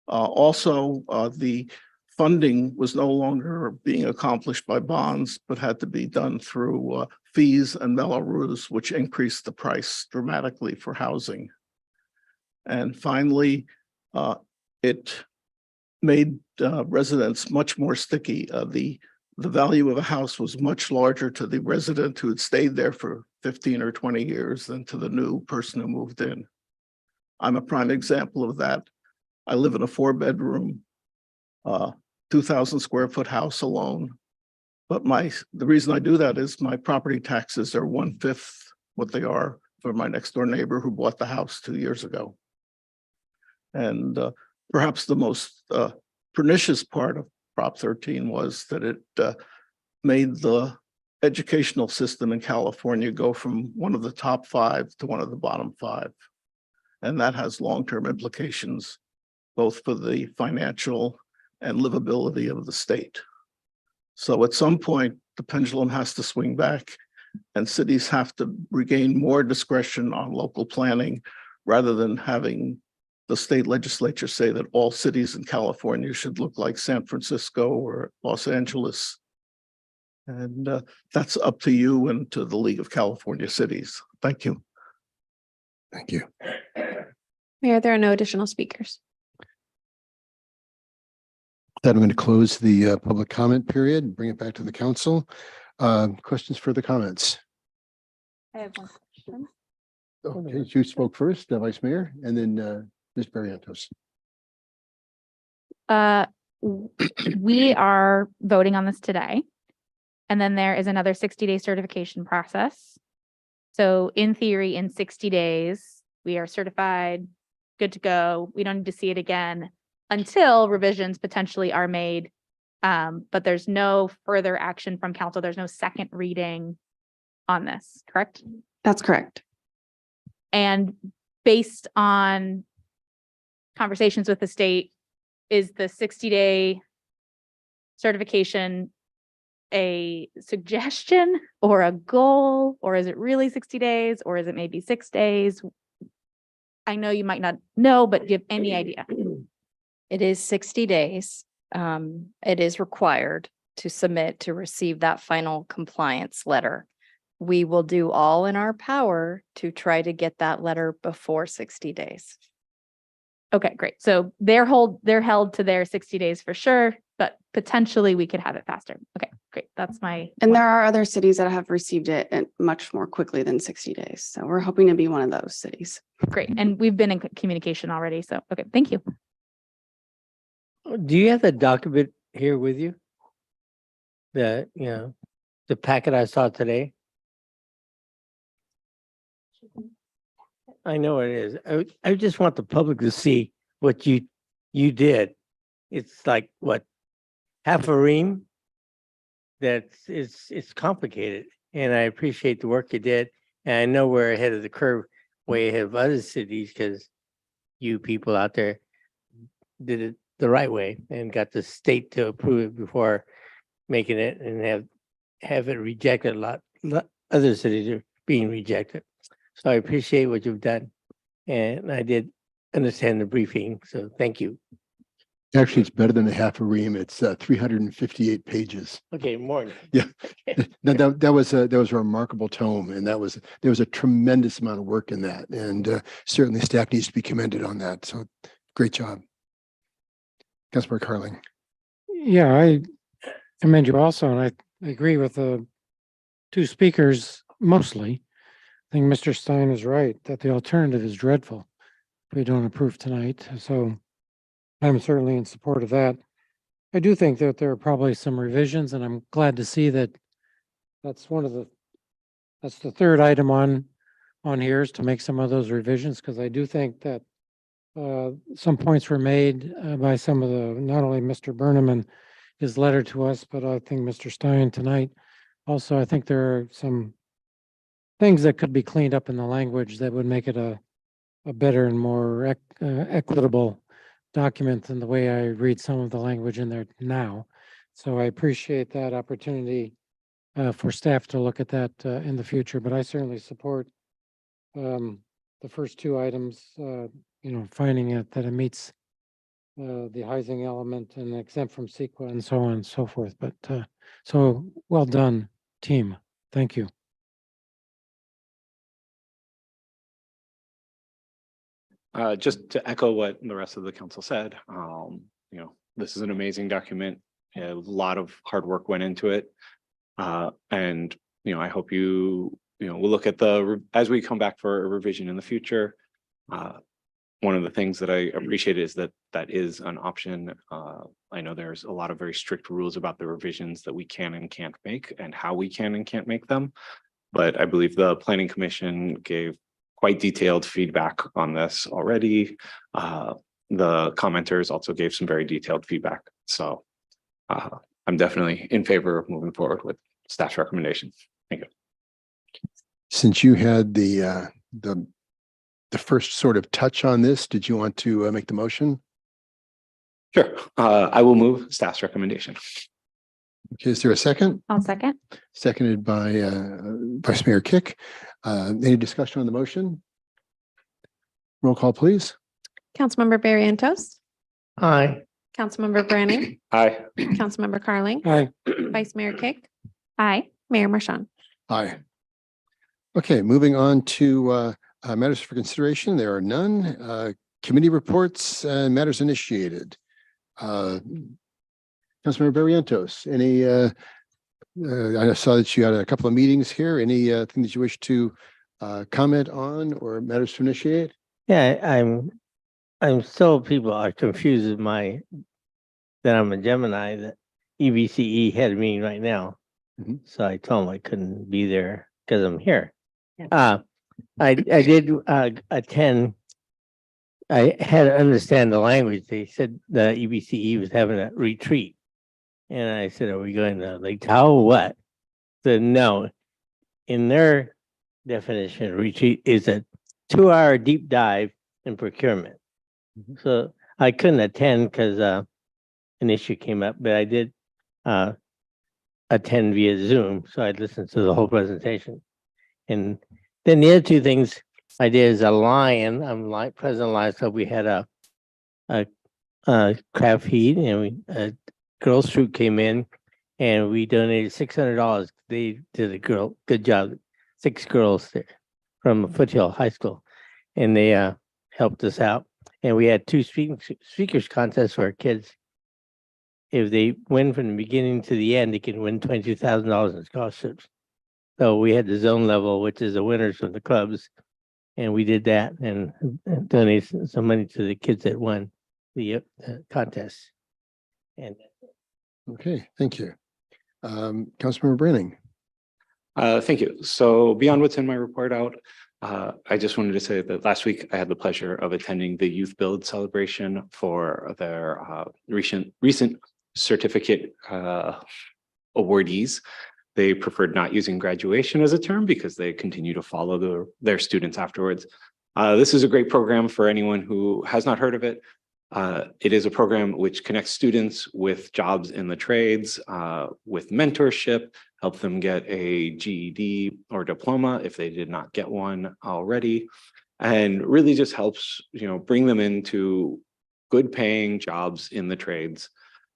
Also, the funding was no longer being accomplished by bonds, but had to be done through fees and Mello-Roos, which increased the price dramatically for housing. And finally, it made residents much more sticky. The value of a house was much larger to the resident who had stayed there for 15 or 20 years than to the new person who moved in. I'm a prime example of that. I live in a 4-bedroom, 2,000 square foot house alone. But the reason I do that is my property taxes are 1/5 what they are for my next door neighbor who bought the house 2 years ago. And perhaps the most pernicious part of Prop 13 was that it made the educational system in California go from one of the top 5 to one of the bottom 5. And that has long-term implications, both for the financial and livability of the state. So at some point, the pendulum has to swing back and cities have to regain more discretion on local planning rather than having the state legislature say that all cities in California should look like San Francisco or Los Angeles. And that's up to you and to the League of California Cities. Thank you. Thank you. Mayor, there are no additional speakers. Then I'm going to close the public comment period and bring it back to the council. Questions, further comments? I have one question. Okay, you spoke first, Vice Mayor, and then Ms. Barrientos. We are voting on this today. And then there is another 60-day certification process. So in theory, in 60 days, we are certified, good to go. We don't need to see it again until revisions potentially are made. But there's no further action from council. There's no second reading on this, correct? That's correct. And based on conversations with the state, is the 60-day certification a suggestion or a goal, or is it really 60 days, or is it maybe 6 days? I know you might not know, but do you have any idea? It is 60 days. It is required to submit to receive that final compliance letter. We will do all in our power to try to get that letter before 60 days. Okay, great. So they're held to their 60 days for sure, but potentially we could have it faster. Okay, great. That's my. And there are other cities that have received it much more quickly than 60 days. So we're hoping to be one of those cities. Great. And we've been in communication already. So, okay, thank you. Do you have the document here with you? The packet I saw today? I know it is. I just want the public to see what you did. It's like, what, half a ream? It's complicated, and I appreciate the work you did. And I know we're ahead of the curve, way ahead of other cities, because you people out there did it the right way and got the state to approve it before making it, and have it rejected. A lot other cities are being rejected. So I appreciate what you've done, and I did understand the briefing, so thank you. Actually, it's better than a half a ream. It's 358 pages. Okay, more. Yeah, that was a remarkable tome, and there was a tremendous amount of work in that, and certainly staff needs to be commended on that. So great job, Councilmember Carling. Yeah, I commend you also, and I agree with the two speakers mostly. I think Mr. Stein is right that the alternative is dreadful. if we don't approve tonight. So I'm certainly in support of that. I do think that there are probably some revisions, and I'm glad to see that that's the third item on here is to make some of those revisions, because I do think that some points were made by some of the, not only Mr. Burnham and his letter to us, but I think Mr. Stein tonight. Also, I think there are some things that could be cleaned up in the language that would make it a better and more equitable document than the way I read some of the language in there now. So I appreciate that opportunity for staff to look at that in the future, but I certainly support the first two items, finding it that it meets the housing element and exempt from CEQA and so on and so forth. But so well done, team. Thank you. Just to echo what the rest of the council said, this is an amazing document. A lot of hard work went into it. And, I hope we'll look at as we come back for a revision in the future. One of the things that I appreciate is that is an option. I know there's a lot of very strict rules about the revisions that we can and can't make and how we can and can't make them. But I believe the Planning Commission gave quite detailed feedback on this already. The commenters also gave some very detailed feedback. So I'm definitely in favor of moving forward with staff's recommendation. Thank you. Since you had the first sort of touch on this, did you want to make the motion? Sure. I will move staff's recommendation. Okay, is there a second? I'll second. Seconded by Vice Mayor Kick. Any discussion on the motion? Roll call, please. Councilmember Barrientos, Aye. Councilmember Branning, Aye. Councilmember Carling, Aye. Vice Mayor Kick, Aye. Mayor Marchand. Aye. Okay, moving on to matters for consideration. There are none. Committee reports and matters initiated. Councilmember Barrientos, I saw that you had a couple of meetings here. Anything that you wish to comment on or matters to initiate? Yeah, I'm still, people are confused with that I'm a Gemini, that EBCE had a meeting right now. Mhm. So I told them I couldn't be there because I'm here. I did attend. I had to understand the language. They said the EBCE was having a retreat. And I said, are we going to Lake Tahoe or what? Said no. In their definition, retreat is a 2-hour deep dive in procurement. So I couldn't attend because an issue came up, but I did attend via Zoom. So I listened to the whole presentation. And then the other two things I did is a Lion. I'm like President Lion. So we had a crab feed, and a girls troop came in and we donated $600. They did a good job. 6 girls there from Foothill High School, and they helped us out. And we had 2 speakers contests for our kids. If they win from the beginning to the end, they can win $22,000 in scholarships. So we had the zone level, which is the winners from the clubs, and we did that and donated some money to the kids that won the contest. And Okay, thank you. Councilmember Branning. Thank you. So beyond what's in my report out, I just wanted to say that last week I had the pleasure of attending the Youth Build celebration for their recent certificate awardees. They preferred not using graduation as a term because they continue to follow their students afterwards. This is a great program for anyone who has not heard of it. It is a program which connects students with jobs in the trades, with mentorship, help them get a GED or diploma if they did not get one already, and really just helps, bring them into good paying jobs in the trades.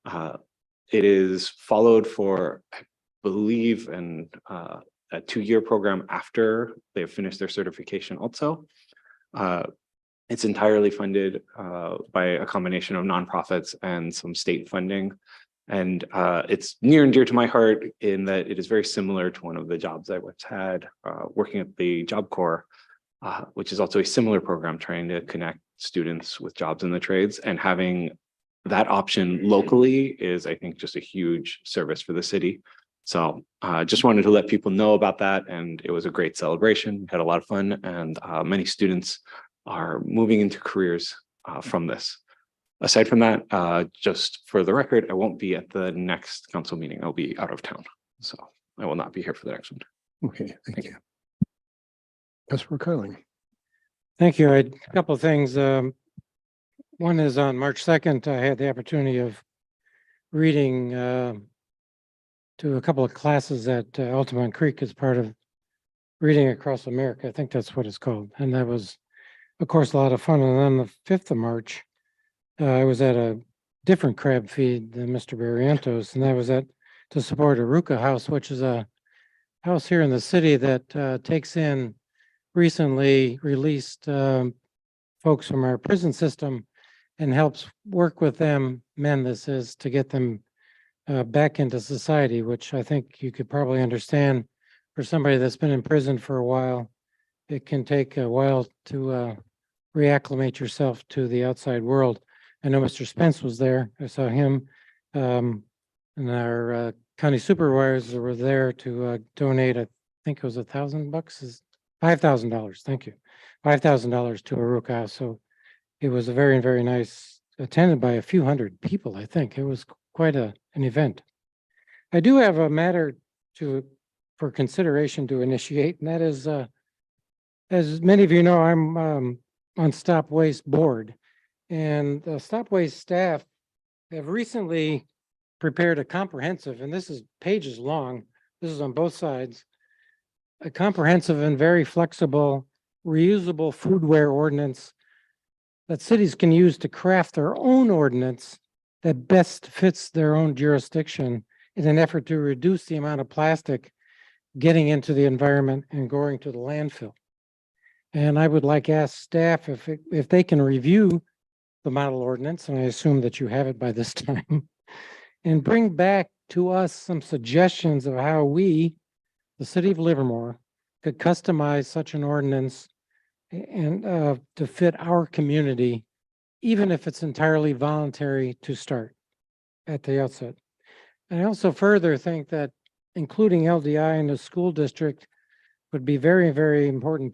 It is followed for, I believe, a 2-year program after they've finished their certification also. It's entirely funded by a combination of nonprofits and some state funding. And it's near and dear to my heart in that it is very similar to one of the jobs I once had working at the Job Corps, which is also a similar program trying to connect students with jobs in the trades, and having that option locally is, I think, just a huge service for the city. So just wanted to let people know about that. And it was a great celebration, had a lot of fun, and many students are moving into careers from this. Aside from that, just for the record, I won't be at the next council meeting. I'll be out of town. So I will not be here for the next one. Okay, thank you. Councilor Carling. Thank you. I had a couple of things. One is on March 2nd, I had the opportunity of reading to a couple of classes at Altamont Creek as part of Reading Across America. I think that's what it's called. And that was, of course, a lot of fun. And on the 5th of March, I was at a different crab feed than Mr. Barrientos, and that was to support Aruka House, which is a house here in the city that takes in recently released folks from our prison system and helps work with them, men this is, to get them back into society, which I think you could probably understand for somebody that's been in prison for a while. It can take a while to reacclimate yourself to the outside world. I know Mr. Spence was there. I saw him. And our county supervisors were there to donate, I think it was $1,000, is $5,000. Thank you. $5,000 to Aruka House. So it was a very, very nice, attended by a few hundred people, I think. It was quite an event. I do have a matter for consideration to initiate, and that is, as many of you know, I'm on Stop Waste Board. And the Stop Waste staff have recently prepared a comprehensive, and this is pages long, this is on both sides, a comprehensive and very flexible reusable foodware ordinance that cities can use to craft their own ordinance that best fits their own jurisdiction in an effort to reduce the amount of plastic getting into the environment and going to the landfill. And I would like ask staff if they can review the model ordinance, and I assume that you have it by this time, and bring back to us some suggestions of how we, the city of Livermore, could customize such an ordinance and to fit our community, even if it's entirely voluntary to start at the outset. And I also further think that including LDI in the school district would be very, very important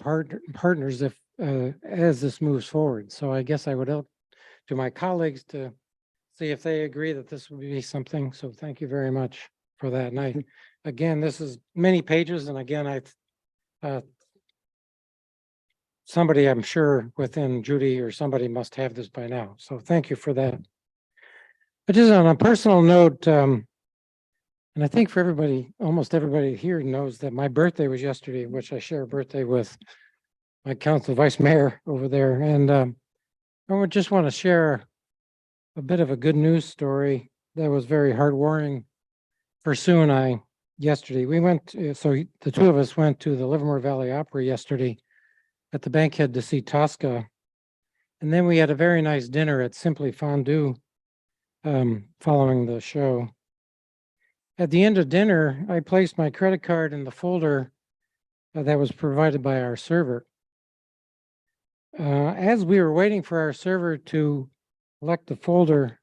partners if as this moves forward. So I guess I would help to my colleagues to see if they agree that this would be something. So thank you very much for that. And again, this is many pages. And again, somebody I'm sure within Judy or somebody must have this by now. So thank you for that. But just on a personal note, and I think for everybody, almost everybody here knows that my birthday was yesterday, which I share a birthday with my council vice mayor over there. And I would just want to share a bit of a good news story that was very heartwarming for Sue and I yesterday. We went, so the two of us went to the Livermore Valley Opera yesterday at the Bankhead to see Tosca. And then we had a very nice dinner at Simply Fondue following the show. At the end of dinner, I placed my credit card in the folder that was provided by our server. As we were waiting for our server to collect the folder,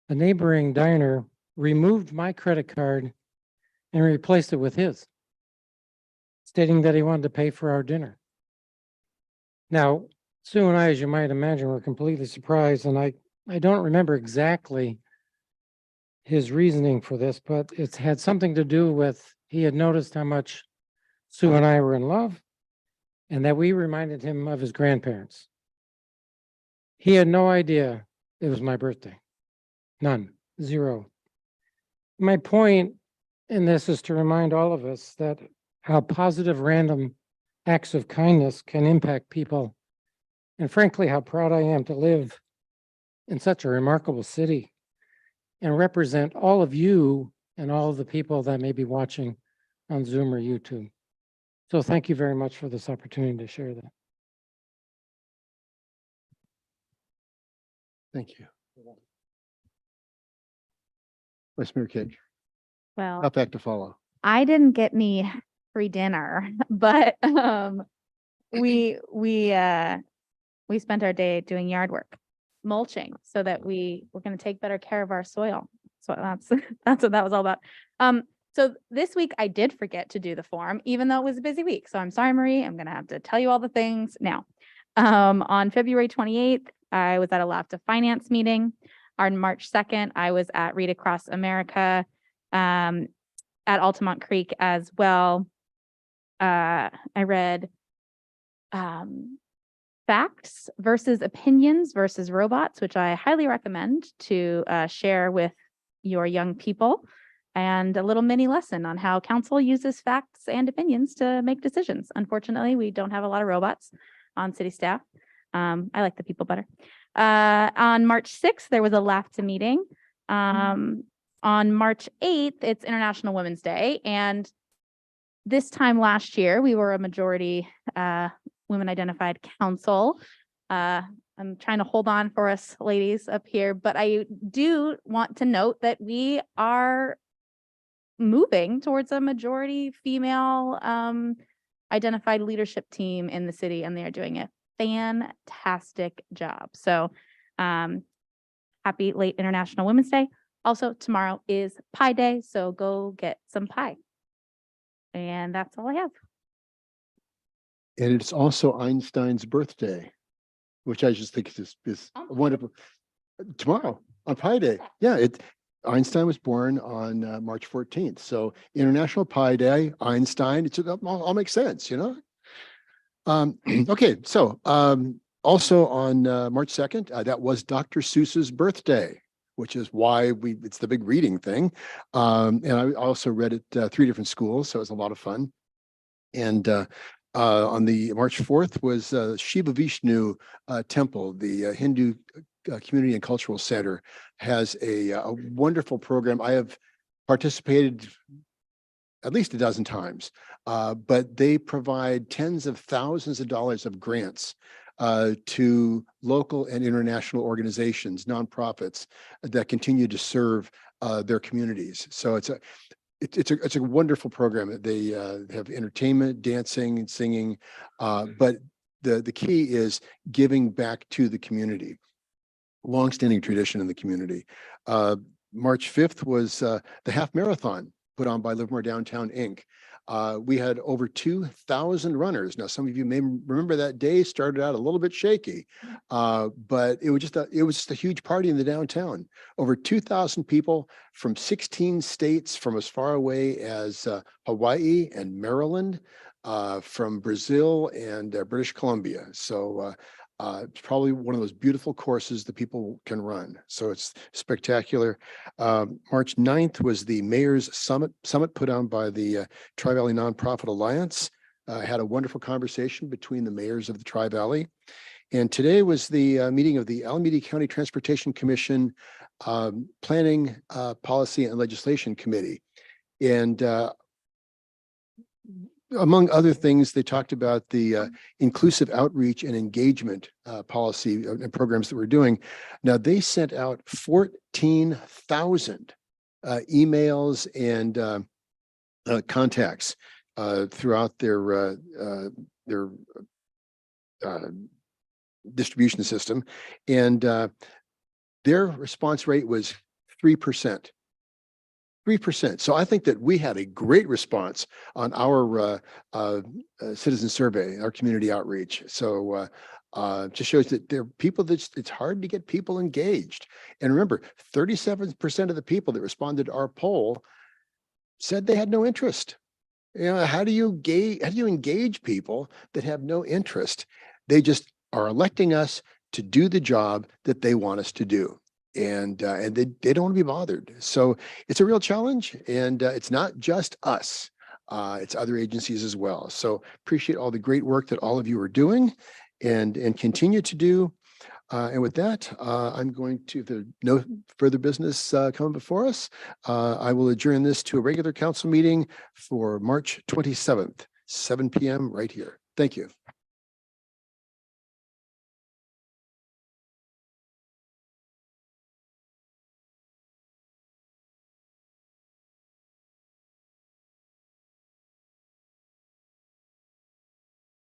the neighboring diner removed my credit card and replaced it with his, stating that he wanted to pay for our dinner. Now, Sue and I, as you might imagine, were completely surprised, and I don't remember exactly his reasoning for this, but it's had something to do with he had noticed how much Sue and I were in love and that we reminded him of his grandparents. He had no idea it was my birthday. None. Zero. My point in this is to remind all of us that how positive random acts of kindness can impact people. And frankly, how proud I am to live in such a remarkable city and represent all of you and all of the people that may be watching on Zoom or YouTube. So thank you very much for this opportunity to share that. Thank you. Vice Mayor Kidd, Well, up back to follow. I didn't get any free dinner, but we we spent our day doing yard work, mulching, so that we're going to take better care of our soil. So that's what that was all about. So this week I did forget to do the form, even though it was a busy week. So I'm sorry, Marie. I'm going to have to tell you all the things now. On February 28th, I was at a LAFTA finance meeting. On March 2nd, I was at Read Across America, at Altamont Creek as well. I read Facts versus Opinions versus Robots, which I highly recommend to share with your young people, and a little mini lesson on how council uses facts and opinions to make decisions. Unfortunately, we don't have a lot of robots on city staff. I like the people better. On March 6th, there was a LAFTA meeting. On March 8th, it's International Women's Day. And this time last year, we were a majority women identified council. I'm trying to hold on for us ladies up here, but I do want to note that we are moving towards a majority female identified leadership team in the city, and they are doing a fantastic job. So happy late International Women's Day. Also, tomorrow is Pie Day, so go get some pie. And that's all I have. And it's also Einstein's birthday, which I just think is wonderful. Tomorrow on Pi Day. Yeah, Einstein was born on March 14th. So International Pi Day, Einstein, it all makes sense, you know? Okay, so also on March 2nd, that was Dr. Seuss's birthday, which is why it's the big reading thing. And I also read it 3 different schools, so it was a lot of fun. And on the March 4th was Shiva Vishnu Temple, the Hindu Community and Cultural Center has a wonderful program. I have participated at least a dozen times, but they provide tens of thousands of dollars of grants to local and international organizations, nonprofits that continue to serve their communities. So it's a wonderful program. They have entertainment, dancing, and singing, but the key is giving back to the community. Longstanding tradition in the community. March 5th was the half marathon put on by Livermore Downtown Inc. We had over 2,000 runners. Now, some of you may remember that day started out a little bit shaky, but it was just a huge party in the downtown. Over 2,000 people from 16 states, from as far away as Hawaii and Maryland, from Brazil and British Columbia. So it's probably one of those beautiful courses that people can run. So it's spectacular. March 9th was the Mayor's Summit put on by the Tri-Valley Nonprofit Alliance. I had a wonderful conversation between the mayors of the Tri-Valley. And today was the meeting of the Alameda County Transportation Commission Planning, Policy and Legislation Committee. And among other things, they talked about the inclusive outreach and engagement policy and programs that we're doing. Now, they sent out 14,000 emails and contacts throughout their distribution system. And their response rate was 3%. 3%. So I think that we had a great response on our citizen survey, our community outreach. So just shows that there are people that it's hard to get people engaged. And remember, 37% of the people that responded to our poll said they had no interest. You know, how do you engage people that have no interest? They just are electing us to do the job that they want us to do. And they don't want to be bothered. So it's a real challenge, and it's not just us, it's other agencies as well. So appreciate all the great work that all of you are doing and continue to do. And with that, I'm going to, if there's no further business coming before us, I will adjourn this to a regular council meeting for March 27th, 7 p.m. right here. Thank you.